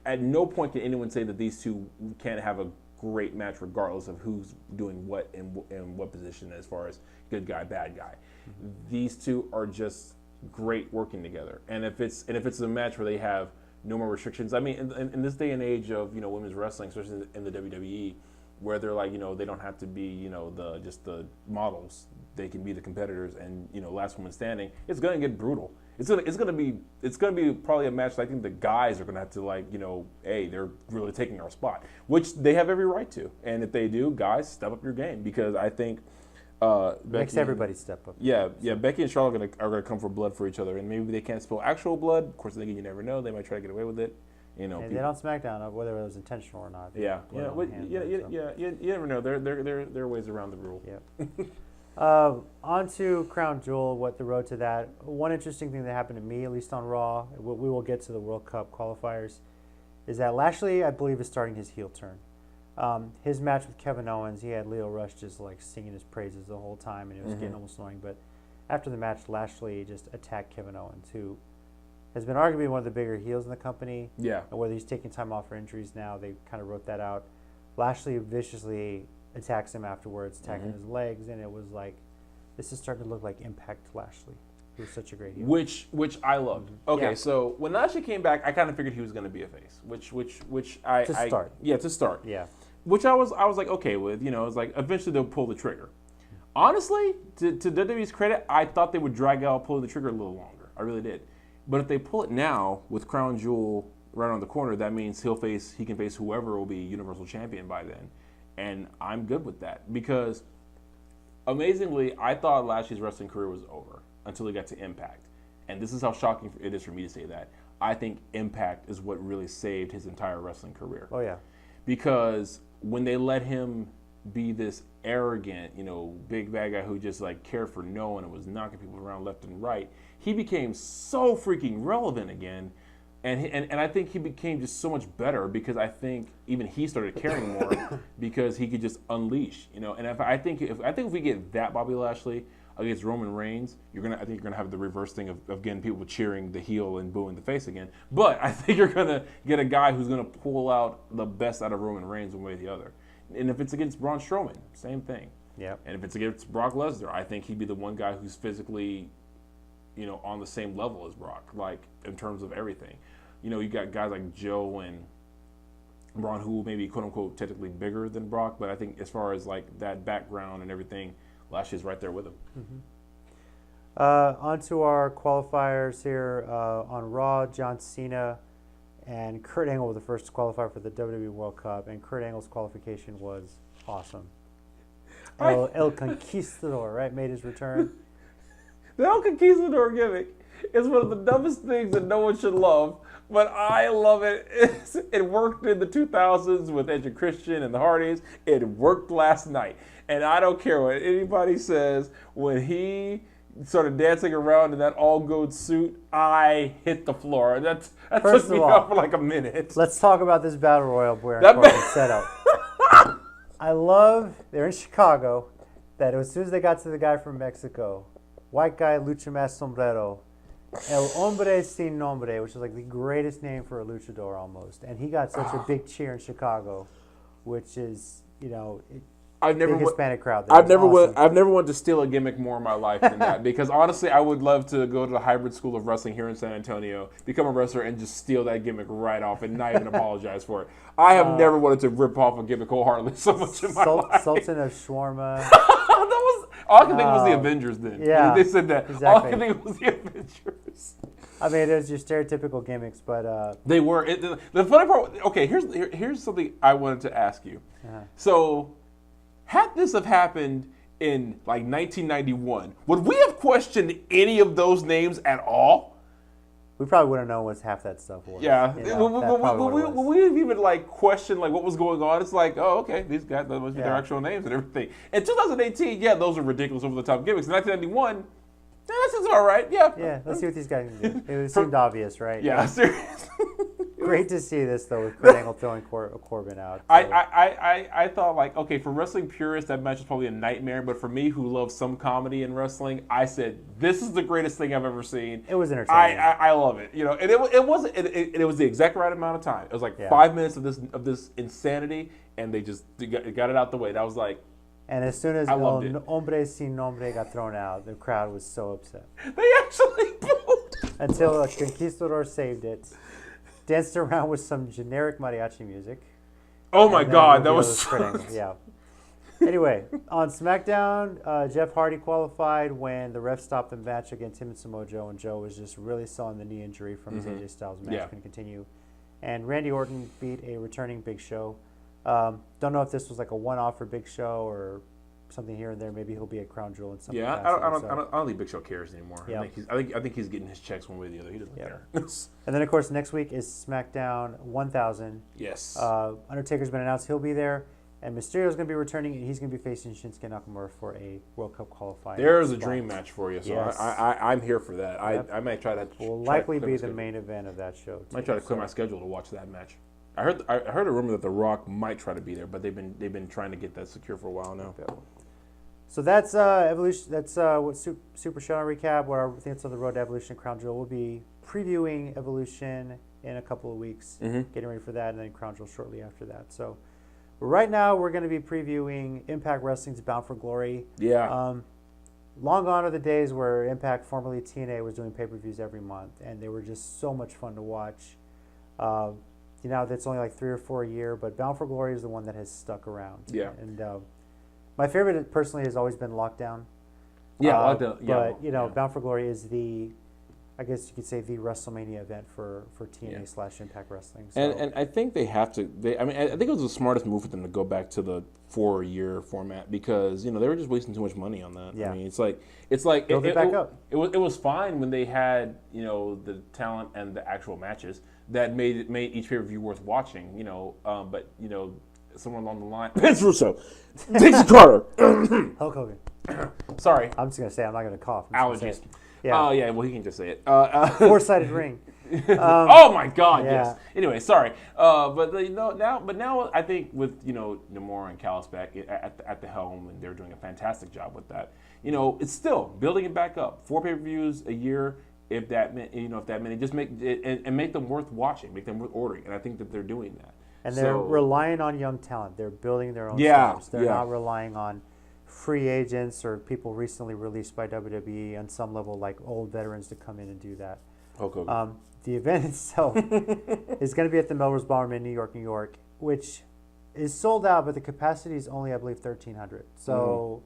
at no point can anyone say that these two can't have a great match regardless of who's doing what in what position as far as good guy, bad guy. Mm-hmm. These two are just great working together. And if it's a match where they have no more restrictions, I mean, in this day and age of women's wrestling, especially in the WWE, where they're like they don't have to be the models, they can be the competitors and last woman standing. It's gonna get brutal. It's gonna be probably a match that I think the guys are gonna have to hey, they're really taking our spot, which they have every right to. And if they do, guys, step up your game, because I think makes everybody step up. Yeah. Becky and Charlotte are gonna come for blood for each other, and maybe they can't spill actual blood. Of course, you never know. They might try to get away with it. They don't SmackDown, whether it was intentional or not. You never know. There are ways around the rule. Yeah. On to Crown Jewel. What the road to that? One interesting thing that happened to me, at least on Raw, we will get to the World Cup qualifiers, is that Lashley, I believe, is starting his heel turn. His match with Kevin Owens, he had Leo Rush just singing his praises the whole time, and it was getting almost annoying. But after the match, Lashley just attacked Kevin Owens, who has been arguably one of the bigger heels in the company. Yeah. And whether he's taking time off for injuries now, they kind of wrote that out. Lashley viciously attacks him afterwards, attacking his legs, and it was this is starting to look like Impact Lashley. He was such a great heel. Which I loved. Okay, so when Lashley came back, I kind of figured he was going to be a face. To start. Yeah. Which I was like okay with. It's like eventually they'll pull the trigger. Honestly, to WWE's credit, I thought they would drag out pulling the trigger a little longer. I really did. But if they pull it now with Crown Jewel right around the corner, that means he can face whoever will be Universal Champion by then. And I'm good with that, because amazingly, I thought Lashley's wrestling career was over until he got to Impact. And this is how shocking it is for me to say that. I think Impact is what really saved his entire wrestling career. Oh, yeah. Because when they let him be this arrogant, big bad guy who just cared for no one and was knocking people around left and right, he became so freaking relevant again. And I think he became just so much better, because I think even he started caring more because he could just unleash, And I think if we get that Bobby Lashley, against Roman Reigns, I think you're gonna have the reverse thing of getting people cheering the heel and booing the face again. But I think you're gonna get a guy who's gonna pull out the best out of Roman Reigns one way or the other. And if it's against Braun Strowman, same thing. Yep. And if it's against Brock Lesnar, I think he'd be the one guy who's physically, on the same level as Brock, like in terms of everything. You got guys like Joe and Braun who may be quote unquote technically bigger than Brock, but I think as far as like that background and everything, Lashley's right there with him. Mm-hmm. On to our qualifiers here on Raw. John Cena and Kurt Angle were the first to qualify for the WWE World Cup, and Kurt Angle's qualification was awesome. El Conquistador, right, made his return. The El Conquistador gimmick is one of the dumbest things that no one should love, but I love it. It worked in the 2000s with Edge and Christian and the Hardys. It worked last night. And I don't care what anybody says. When he started dancing around in that all-gold suit, I hit the floor. That took me out for like a minute. Let's talk about this Battle Royal Baron Corbin setup. I love, they're in Chicago, that as soon as they got to the guy from Mexico, white guy, lucha mask sombrero, El Hombre Sin Nombre, which is like the greatest name for a luchador almost. And he got such a big cheer in Chicago, which is, big Hispanic crowd. I've never wanted to steal a gimmick more in my life than that, because honestly, I would love to go to the hybrid school of wrestling here in San Antonio, become a wrestler, and just steal that gimmick right off and not even apologize for it. I have never wanted to rip off a gimmick wholeheartedly so much in my life. Sultan of Shawarma. All I could think was the Avengers then. Yeah, they said that. Exactly. All I could think was the Avengers. I mean, it was your stereotypical gimmicks, but they were. The funny part. Okay, here's something I wanted to ask you. So, had this have happened in like 1991, would we have questioned any of those names at all? We probably wouldn't know what half that stuff was. Yeah. Would we have even like questioned like what was going on? It's like, oh, okay, these guys, those must be their actual names and everything. In 2018, yeah, those are ridiculous over the top gimmicks. In 1991, this is all right. Yeah. Yeah. Let's see what these guys can do. It seemed obvious, right? Yeah. Seriously. Great to see this though, with Kurt Angle throwing Corbin out. So. I thought like, okay, for wrestling purists, that match is probably a nightmare. But for me, who loves some comedy in wrestling, I said this is the greatest thing I've ever seen. It was entertaining. I love it. And it was the exact right amount of time. It was like 5 minutes of this insanity, and they just got it out the way. That was like. And as soon as El Hombre Sin Nombre got thrown out, the crowd was so upset. They actually booed. Until a Conquistador saved it. Danced around with some generic mariachi music. Oh my God, that was yeah. Anyway, on SmackDown, Jeff Hardy qualified when the ref stopped the match against him and Samoa Joe, and Joe was just really selling the knee injury from his AJ Styles match can continue. And Randy Orton beat a returning Big Show. Don't know if this was like a one-off for Big Show or something here and there. Maybe he'll be a Crown Jewel in some capacity. I don't think Big Show cares anymore. Yeah. I think he's getting his checks one way or the other. He doesn't care. And then of course next week is SmackDown 1000. Yes. Undertaker's been announced he'll be there, and Mysterio's going to be returning, and he's going to be facing Shinsuke Nakamura for a World Cup qualifying. There's a dream match for you, so yes. I'm here for that. Yep. I might try that. Will likely be the main event of that show. Might try to clear my schedule to watch that match. I heard a rumor that The Rock might try to be there, but they've been trying to get that secure for a while now. So that's Evolution. That's what Super Show-Down recap. What I think it's on the road to Evolution Crown Jewel. We'll be previewing Evolution in a couple of weeks, getting ready for that, and then Crown Jewel shortly after that. So right now we're going to be previewing Impact Wrestling's Bound for Glory. Yeah. Long gone are the days where Impact, formerly TNA, was doing pay-per-views every month, and they were just so much fun to watch. That's only like 3 or 4 a year, but Bound for Glory is the one that has stuck around. Yeah. And my favorite personally has always been Lockdown. Yeah, Lockdown. Yeah. But Bound for Glory is I guess you could say the WrestleMania event for TNA / Impact Wrestling. So. And I think they have to. I think it was the smartest move for them to go back to the 4-year format, because they were just wasting too much money on that. Yeah. I mean, it's like build it back up. It was fine when they had the talent and the actual matches that made each pay-per-view worth watching. But someone along the line, Vince Russo, Dixie Carter, Hulk Hogan. Sorry, I'm just gonna say I'm not gonna cough. Allergies. Yeah. Oh yeah. Well, he can just say it. 4-sided ring. Oh my God, yeah. yes. Anyway, sorry. Now I think with Namor and Callis back at the helm, and they're doing a fantastic job with that. It's still building it back up. 4 pay-per-views a year, if that many, just make it and make them worth watching, make them worth ordering, and I think that they're doing that. And they're relying on young talent. They're building their own stars. They're not relying on free agents or people recently released by WWE on some level, like old veterans, to come in and do that. Okay. The event itself is going to be at the Melrose Ballroom in New York, which is sold out, but the capacity is only, I believe, 1,300. So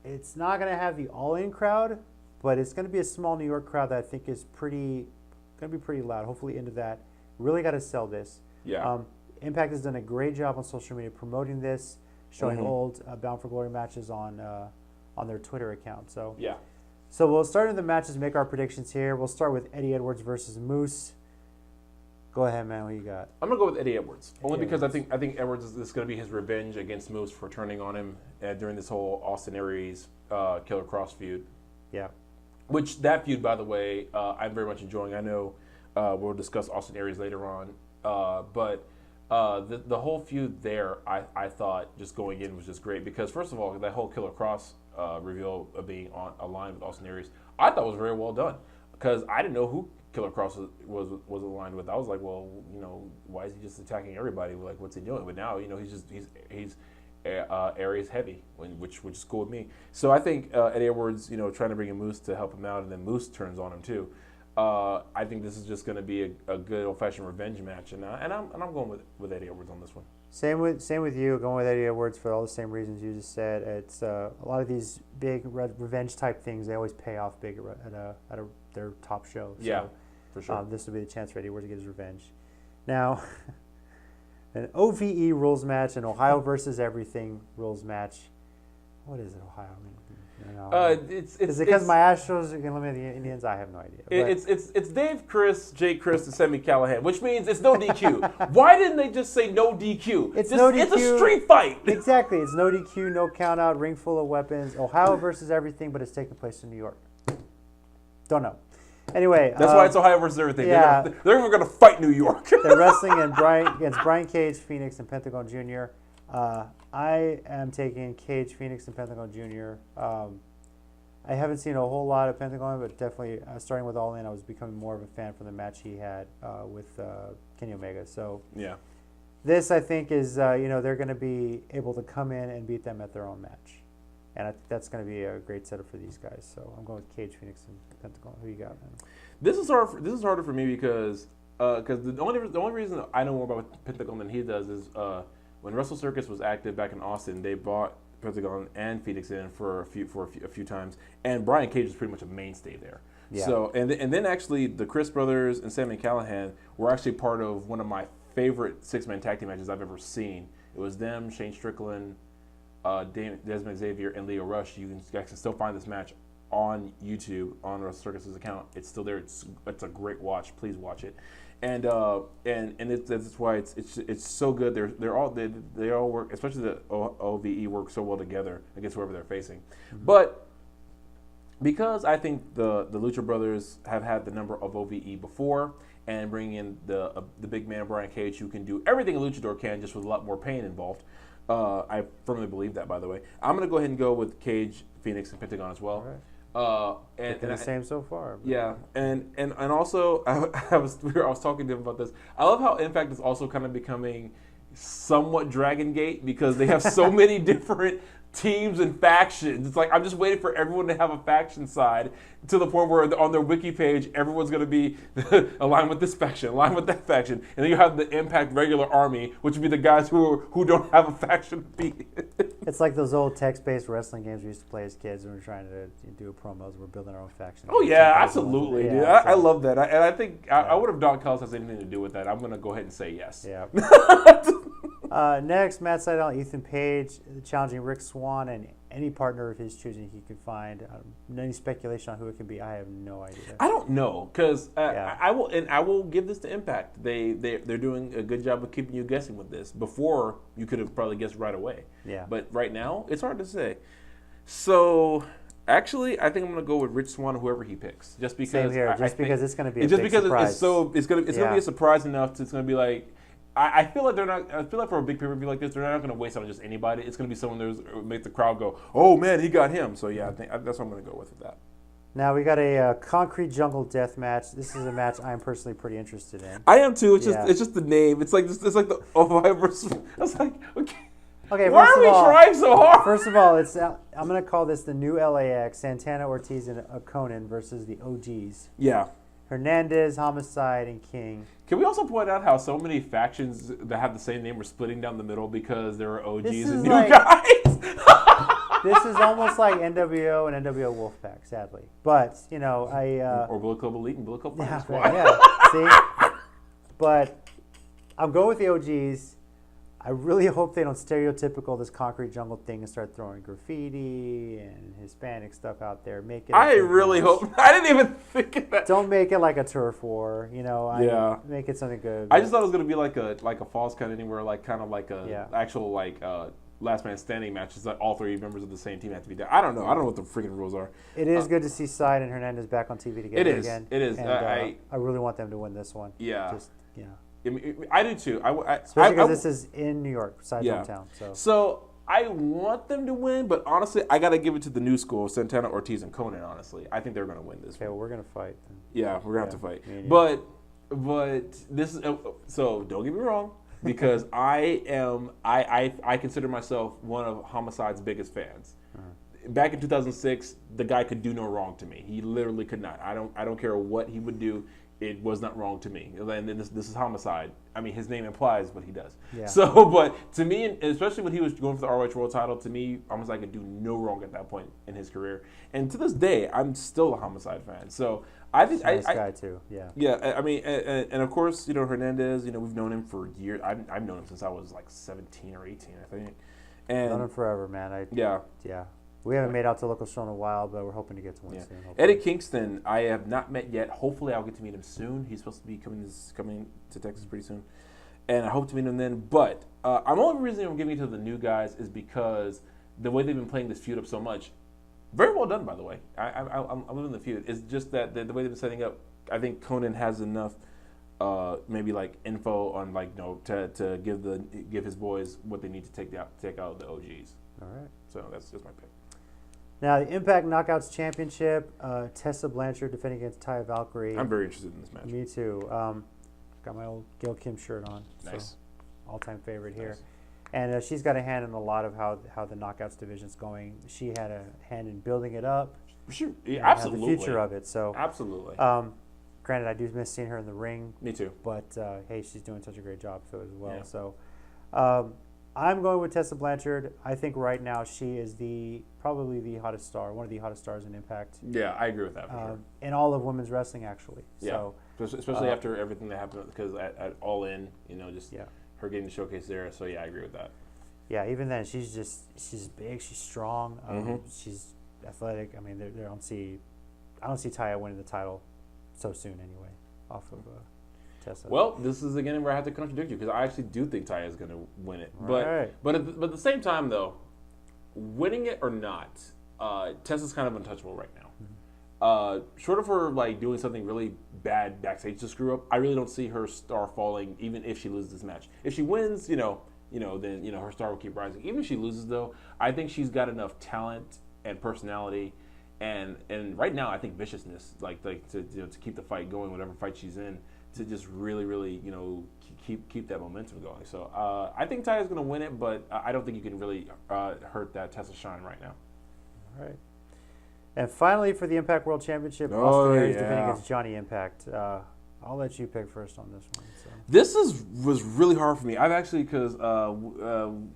it's not going to have the all-in crowd, but it's going to be a small New York crowd that I think is going to be pretty loud. Hopefully into that. Really got to sell this. Yeah. Impact has done a great job on social media promoting this, showing old Bound for Glory matches on their Twitter account. So yeah. So we'll start in the matches, make our predictions here. We'll start with Eddie Edwards versus Moose. Go ahead, man. What you got? I'm gonna go with Eddie Edwards, only because I think Edwards is going to be his revenge against Moose for turning on him during this whole Austin Aries Killer Cross feud. Yeah. Which that feud, by the way, I'm very much enjoying. I know we'll discuss Austin Aries later on, but the whole feud there, I thought just going in was just great because first of all, that whole Killer Cross reveal of being aligned with Austin Aries, I thought was very well done because I didn't know who Killer Cross was aligned with. I was like, well, why is he just attacking everybody? Like, what's he doing? But now, he's Aries heavy, which is cool with me. So I think Eddie Edwards, trying to bring in Moose to help him out, and then Moose turns on him too. I think this is just going to be a good old-fashioned revenge match, and I'm going with Eddie Edwards on this one. Same with you, going with Eddie Edwards for all the same reasons you just said. It's a lot of these big revenge type things. They always pay off big at their top show. So, yeah, for sure. This will be the chance for Eddie Edwards to get his revenge. Now, an OVE rules match, an Ohio versus Everything rules match. What is it, Ohio? Is it because my Astros are going to eliminate the Indians? I have no idea. It's Dave Chris, Jake Chris, and Sammy Callahan, which means it's no DQ. Why didn't they just say no DQ? It's no DQ. It's a street fight. Exactly. It's no DQ, no count out, ring full of weapons. Ohio versus Everything, but it's taking place in New York. Don't know. Anyway. That's why it's Ohio versus Everything. Yeah. They're even going to fight New York. They're wrestling against Bryan Cage, Phoenix, and Pentagon Jr. I am taking Cage, Phoenix, and Pentagon Jr. I haven't seen a whole lot of Pentagon, but definitely starting with All In, I was becoming more of a fan from the match he had with Kenny Omega. So yeah, this I think is they're going to be able to come in and beat them at their own match, and I think that's going to be a great setup for these guys. So I'm going with Cage, Phoenix, and Pentagon. Who you got, man? This is harder for me because the only reason I know more about Pentagon than he does is. When Wrestle Circus was active back in Austin, they brought Pentagon and Phoenix in for a few times, and Bryan Cage was pretty much a mainstay there. Yeah. So and then actually the Chris brothers and Sammy Callahan were actually part of one of my favorite 6-man tag team matches I've ever seen. It was them, Shane Strickland, Desmond Xavier, and Leo Rush. You can actually still find this match on YouTube on Wrestle Circus's account. It's still there. It's a great watch. Please watch it. And that's why it's so good. They all work, especially the OVE work so well together against whoever they're facing. Mm-hmm. But because I think the Lucha Brothers have had the number of OVE before, and bringing in the big man Bryan Cage, who can do everything a luchador can, just with a lot more pain involved. I firmly believe that. By the way, I'm going to go ahead and go with Cage, Phoenix, and Pentagon as well. Right. And the same so far. But. Yeah, and also I was talking to him about this. I love how Impact is also kind of becoming somewhat Dragon Gate because they have so many different teams and factions. It's like I'm just waiting for everyone to have a faction side to the point where on their wiki page everyone's going to be aligned with this faction, aligned with that faction, and then you have the Impact regular army, which would be the guys who don't have a faction to beat. It's like those old text-based wrestling games we used to play as kids when we were trying to do promos. We're building our own faction. Oh yeah, absolutely, dude. Yeah, I love that, and I think I would have thought Callis has anything to do with that. I'm going to go ahead and say yes. Yeah. Next, Matt Sydal, Ethan Page challenging Rick Swan and any partner of his choosing he could find. Any speculation on who it could be? I have no idea. I don't know because I will give this to Impact. They're doing a good job of keeping you guessing with this. Before you could have probably guessed right away. Yeah. But right now it's hard to say. So Actually, I think I'm going to go with Rich Swann, whoever he picks, just because. Same here, because it's going to be just big because surprise. it's going to be a surprise enough. It's going to be like. I feel like they're not. I feel like for a big pay-per-view like this, they're not going to waste on just anybody. It's going to be someone who's make the crowd go, "Oh man, he got him." So yeah, I think that's what I'm going to go with that. Now we got a concrete jungle death match. This is a match I'm personally pretty interested in. I am too. It's just the name. It's like the versus. I was like, okay. Why are we trying so hard? First of all, I'm going to call this the new LAX: Santana, Ortiz, and Conan versus the OGs. Yeah. Hernandez, Homicide, and King. Can we also point out how so many factions that have the same name are splitting down the middle because there are OGs and new guys? This is almost like NWO and NWO Wolfpack, sadly. But, or Bullet Club Elite and Bullet Club Fighting Squad. Yeah, see? But I'm going with the OGs. I really hope they don't stereotypical this concrete jungle thing and start throwing graffiti and Hispanic stuff out there. Make it. I really hope. I didn't even think of that. Don't make it like a turf war. Make it something good. I just thought it was gonna be like a false count anywhere, like kind of like a actual last man standing match. It's like all three members of the same team have to be there. I don't know what the freaking rules are. It is good to see Side and Hernandez back on TV together again. It is. And, I really want them to win this one. Yeah. Just I do too. Especially because this is in New York, Side's hometown. So I want them to win, but honestly, I got to give it to the new school, Santana, Ortiz, and Conan, honestly. I think they're going to win this. Okay, well, we're going to fight. Then. Yeah, we're going to have to fight. But this is, so don't get me wrong, because I consider myself one of Homicide's biggest fans. Back in 2006, the guy could do no wrong to me. He literally could not. I don't care what he would do. It was not wrong to me. And then this is Homicide. I mean, his name implies what he does. Yeah. So, but to me, especially when he was going for the ROH World title, to me, Homicide could do no wrong at that point in his career. And to this day, I'm still a Homicide fan. So I think nice guy too. Yeah. Yeah. I mean, and of course, Hernandez. We've known him for years. I've known him since I was like 17 or 18, I think. And known him forever, man. Yeah. We haven't made out to local show in a while, but we're hoping to get to one soon. Hopefully. Eddie Kingston, I have not met yet. Hopefully, I'll get to meet him soon. He's supposed to be coming to Texas pretty soon, and I hope to meet him then. But only reason I'm giving it to the new guys is because the way they've been playing this feud up so much, very well done, by the way. I'm loving the feud. It's just that the way they've been setting up, I think Conan has enough, maybe like info on to give his boys what they need to take out the OGs. All right. So that's just my pick. Now, the Impact Knockouts Championship, Tessa Blanchard defending against Taya Valkyrie. I'm very interested in this match. Me too. Got my old Gil Kim shirt on. Nice. So all-time favorite here. And she's got a hand in a lot of how the Knockouts division's going. She had a hand in building it up. Sure. Yeah, absolutely. The future of it. So absolutely. Granted, I do miss seeing her in the ring. Me too. But, hey, she's doing such a great job as well. Yeah. So I'm going with Tessa Blanchard. I think right now she is probably the hottest star, one of the hottest stars in Impact. Yeah, I agree with that for sure. In all of women's wrestling, actually. Yeah, so, especially after everything that happened, because at All In, her getting the showcase there. So yeah, I agree with that. Yeah, even then, she's big, she's strong, she's athletic. I mean, I don't see Taya winning the title so soon anyway, off of Tessa. Well, this is again where I have to contradict you because I actually do think Taya is going to win it. But at the same time, though, winning it or not, Tessa's kind of untouchable right now. Short of her doing something really bad backstage to screw up, I really don't see her star falling even if she loses this match. If she wins, then her star will keep rising. Even if she loses, though, I think she's got enough talent and personality. And right now, I think viciousness, to keep the fight going, whatever fight she's in, to just really, really, keep that momentum going. So I think Taya's going to win it, but I don't think you can really hurt that Tessa shine right now. All right. And finally, for the Impact World Championship, Austin Aries defending against Johnny Impact. I'll let you pick first on this one. So. This was really hard for me. I've actually, because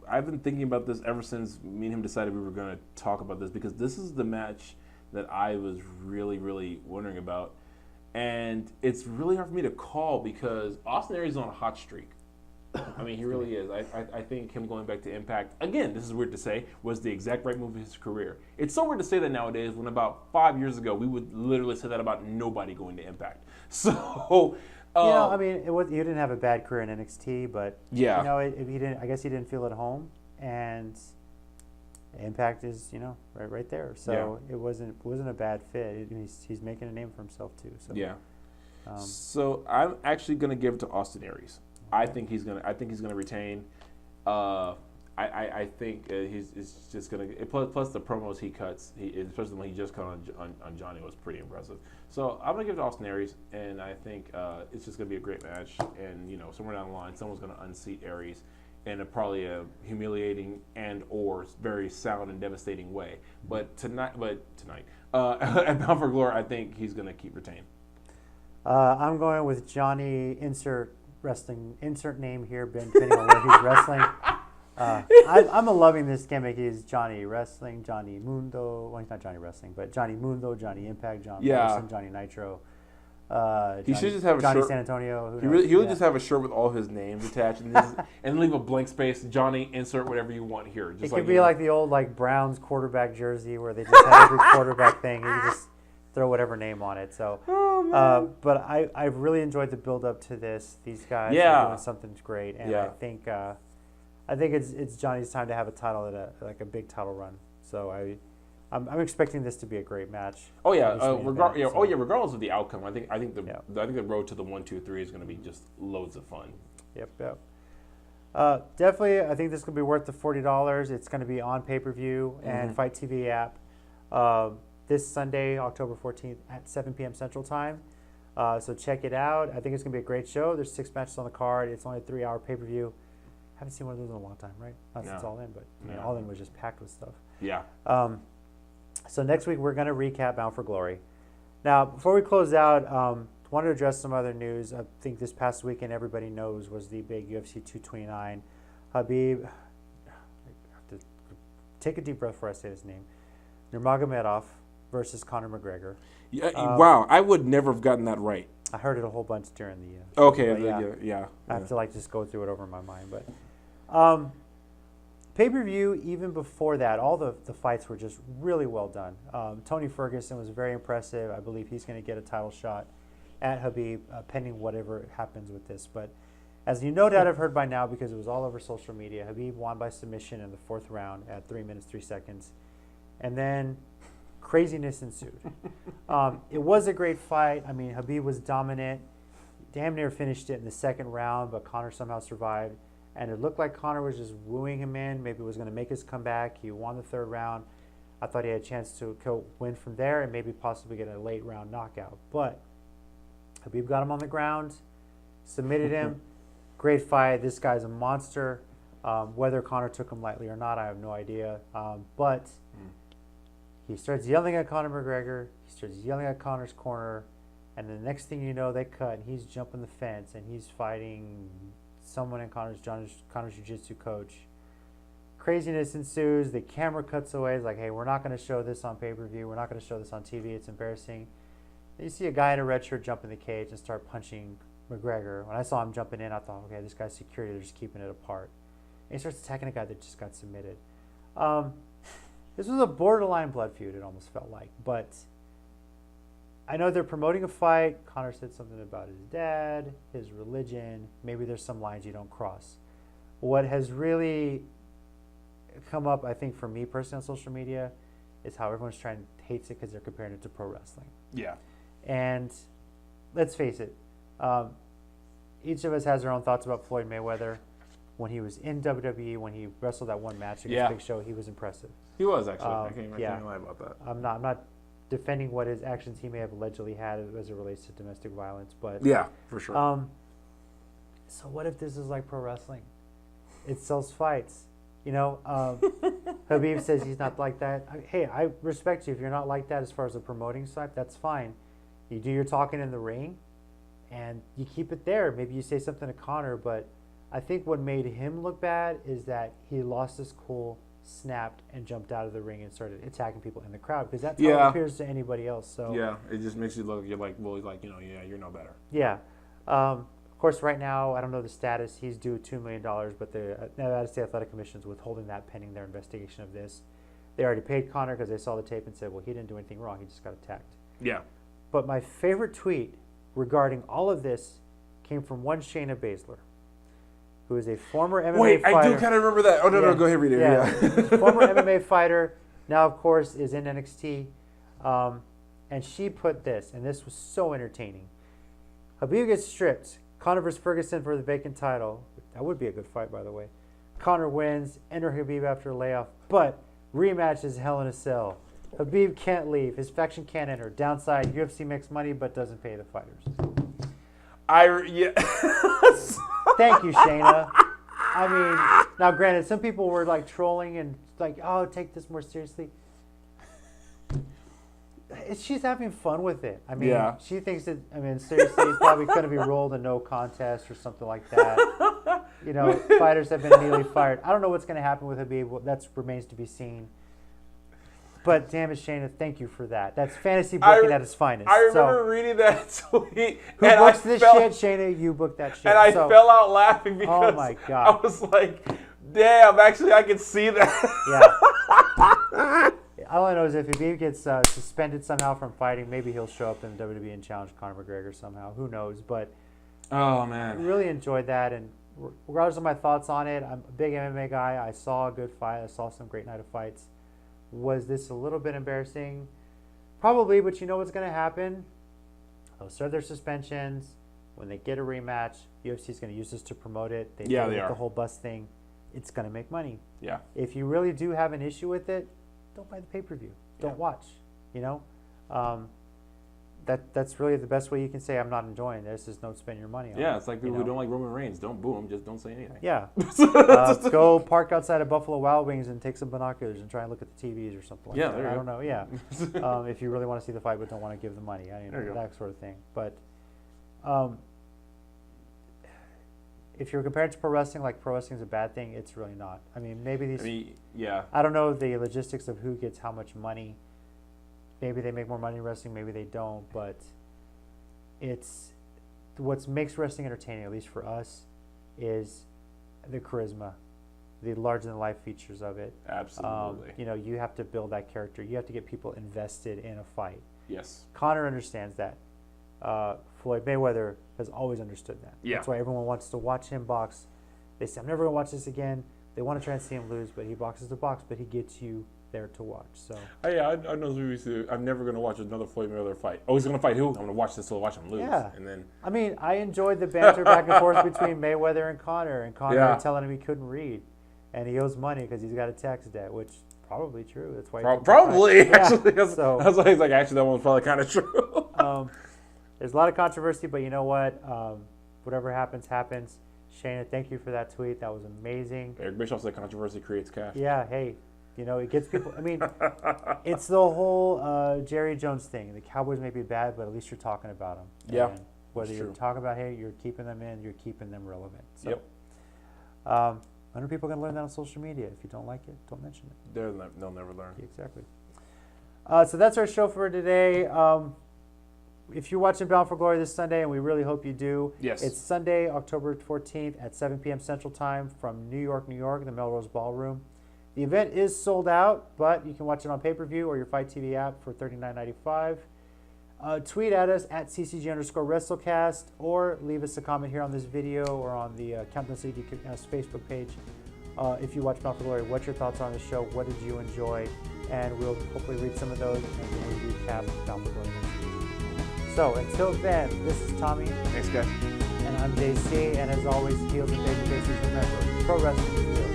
I've been thinking about this ever since me and him decided we were going to talk about this, because this is the match that I was really, really wondering about. And it's really hard for me to call because Austin Aries is on a hot streak. I mean, he really is. I think him going back to Impact, again, this is weird to say, was the exact right move in his career. It's so weird to say that nowadays when about 5 years ago, we would literally say that about nobody going to Impact. So... I mean, he didn't have a bad career in NXT, but yeah, if he didn't, I guess he didn't feel at home, and Impact is, right there. So it wasn't a bad fit. He's making a name for himself too. So yeah. So I'm actually gonna give it to Austin Aries. I think he's gonna retain. I think he's just gonna. Plus the promos he cuts, especially when he just cut on Johnny, was pretty impressive. So I'm gonna give it to Austin Aries, and I think it's just gonna be a great match. And somewhere down the line, someone's gonna unseat Aries in probably a humiliating and or very sound and devastating way. But tonight, at Bound for Glory, I think he's gonna keep retaining. I'm going with Johnny. Insert name here, depending on where he's wrestling. I'm loving this gimmick. He's Johnny Wrestling, Johnny Mundo. Well, he's not Johnny Wrestling, but Johnny Mundo, Johnny Impact, John Morrison, Johnny Nitro. He should just have Johnny a shirt. San Antonio. He would just have a shirt with all his names attached and leave a blank space. Johnny, insert whatever you want here. Just it could be like the old Browns quarterback jersey where they just have every quarterback thing. You can just throw whatever name on it. So, but I've really enjoyed the build up to this. These guys are doing something great, and I think it's Johnny's time to have a title at a big title run. So I'm expecting this to be a great match. Oh yeah, regardless of the outcome, I think the road to the 1, 2, 3 is going to be just loads of fun. Yep. Definitely, I think this could be worth the $40. It's going to be on pay-per-view and Fight TV app this Sunday, October 14th at 7 p.m. Central Time. So check it out. I think it's going to be a great show. There's 6 matches on the card. It's only a 3-hour pay-per-view. Haven't seen one of those in a long time, right? Not since All In, but All In was just packed with stuff. Yeah. So next week we're going to recap Bound for Glory. Now, before we close out, wanted to address some other news. I think this past weekend everybody knows was the big UFC 229. Habib, I have to take a deep breath before I say his name. Nurmagomedov versus Conor McGregor. Yeah, wow, I would never have gotten that right. I heard it a whole bunch during the. I have to just go through it over my mind, but. Pay-per-view, even before that, all the fights were just really well done. Tony Ferguson was very impressive. I believe he's going to get a title shot at Habib, pending whatever happens with this. But as you no doubt have heard by now, because it was all over social media, Habib won by submission in the 4th round at 3 minutes, 3 seconds. And then craziness ensued. It was a great fight. I mean, Habib was dominant. Damn near finished it in the 2nd round, but Conor somehow survived. And it looked like Conor was just wooing him in. Maybe was going to make his comeback. He won the 3rd round. I thought he had a chance to win from there and maybe possibly get a late round knockout. But Habib got him on the ground, submitted him. Great fight. This guy's a monster. Whether Conor took him lightly or not, I have no idea. But he starts yelling at Conor McGregor. He starts yelling at Conor's corner. And the next thing you know, they cut, and he's jumping the fence, and he's fighting someone in Conor's jiu-jitsu coach. Craziness ensues. The camera cuts away. It's like, hey, we're not going to show this on pay-per-view. We're not going to show this on TV. It's embarrassing. You see a guy in a red shirt jump in the cage and start punching McGregor. When I saw him jumping in, I thought, okay, this guy's security. They're just keeping it apart. And he starts attacking a guy that just got submitted. This was a borderline blood feud, it almost felt like. But I know they're promoting a fight. Conor said something about his dad, his religion. Maybe there's some lines you don't cross. What has really come up, I think, for me personally on social media is how everyone's hates it because they're comparing it to pro wrestling. Yeah. And let's face it, each of us has our own thoughts about Floyd Mayweather. When he was in WWE, when he wrestled that one match against Big Show, he was impressive. He was, actually. I can't lie about that. I'm not defending what his actions he may have allegedly had as it relates to domestic violence, but yeah, for sure. So what if this is like pro wrestling? It sells fights, Habib says he's not like that. Hey, I respect you if you're not like that as far as the promoting side. That's fine. You do your talking in the ring, and you keep it there. Maybe you say something to Conor, but I think what made him look bad is that he lost his cool, snapped, and jumped out of the ring and started attacking people in the crowd, because that's how it appears to anybody else. So yeah, it just makes you look. You're like, well, you're no better. Yeah, of course. Right now, I don't know the status. He's due $2 million, but the Nevada State Athletic Commission is withholding that pending their investigation of this. They already paid Conor because they saw the tape and said, well, he didn't do anything wrong. He just got attacked. Yeah. But my favorite tweet regarding all of this came from one Shayna Baszler. who is a former MMA Wait, fighter. I do kind of remember that. Oh, no, go ahead, read it. Yeah. Former MMA fighter, now, of course, is in NXT. And she put this, and this was so entertaining. Khabib gets stripped. Conor vs. Ferguson for the vacant title. That would be a good fight, by the way. Conor wins. Enter Khabib after a layoff. But rematch is Hell in a Cell. Khabib can't leave. His faction can't enter. Downside, UFC makes money but doesn't pay the fighters. Thank you, Shayna. I mean, now granted, some people were like trolling and like, oh, take this more seriously. She's having fun with it. I mean, she thinks that, I mean, seriously, it's probably going to be rolled a no contest or something like that. You know, fighters have been immediately fired. I don't know what's going to happen with Khabib. Well, that remains to be seen. But damn it, Shayna, thank you for that. That's fantasy booking at its finest. I remember reading that tweet. Who books this shit? Shayna, you booked that shit. And I fell out laughing because oh my God. I was like, damn, actually I can see that. Yeah. All I know is if Khabib gets suspended somehow from fighting, maybe he'll show up in the WWE and challenge Conor McGregor somehow. Who knows? But oh man, I really enjoyed that. And regardless of my thoughts on it, I'm a big MMA guy. I saw a good fight. I saw some great night of fights. Was this a little bit embarrassing? Probably, but you know what's going to happen? They'll serve their suspensions. When they get a rematch, UFC is going to use this to promote it. They are. The whole bus thing. It's going to make money. Yeah. If you really do have an issue with it, don't buy the pay-per-view. Don't watch. You know, that's really the best way you can say I'm not enjoying this. Is don't spend your money on it. Yeah, it's like people who don't like Roman Reigns. Don't boo him. Just don't say anything. Yeah. Go park outside of Buffalo Wild Wings and take some binoculars and try and look at the TVs or something like that. I don't know. Yeah. If you really want to see the fight but don't want to give the money, that sort of thing. But if you're compared to pro wrestling, like pro wrestling is a bad thing, it's really not. I mean, I don't know the logistics of who gets how much money. Maybe they make more money in wrestling, maybe they don't, but it's what makes wrestling entertaining, at least for us, is the charisma, the larger-than-life features of it. Absolutely. You know, you have to build that character. You have to get people invested in a fight. Yes. Conor understands that. Floyd Mayweather has always understood that. Yeah. That's why everyone wants to watch him box. They say, I'm never going to watch this again. They want to try and see him lose, but he boxes the box, but he gets you there to watch. So I know who used to. I'm never going to watch another Floyd Mayweather fight. Oh, he's going to fight who? I'm going to watch this till I watch him lose. Yeah. And then I mean, I enjoyed the banter back and forth between Mayweather and Conor telling him he couldn't read, and he owes money because he's got a tax debt, which probably true. That's why probably actually. Yeah. So I was like, actually, that one's probably kind of true. There's a lot of controversy, but you know what? Whatever happens, happens. Shayna, thank you for that tweet. That was amazing. Eric Bischoff said controversy creates cash. Yeah, hey, you know, it gets people. I mean, it's the whole Jerry Jones thing. The Cowboys may be bad, but at least you're talking about them. Yeah. And whether you're talking about, hey, you're keeping them in, you're keeping them relevant. So, yep. When are people going to learn that on social media? If you don't like it, don't mention it. They'll never learn. Exactly. So that's our show for today. If you're watching Bound for Glory this Sunday, and we really hope you do, it's Sunday, October 14th at 7 p.m. Central Time from New York, the Melrose Ballroom. The event is sold out, but you can watch it on pay-per-view or your Fight TV app for $39.95. Tweet at us at CCG_WrestleCast, or leave us a comment here on this video or on the Countdown City Facebook page. If you watch Bound for Glory, what's your thoughts on the show? What did you enjoy? And we'll hopefully read some of those and then we'll recap Bound for Glory next week. So until then, this is Tommy. Thanks, guys. And I'm JC. And as always, heels and baby faces, remember, pro wrestling is real.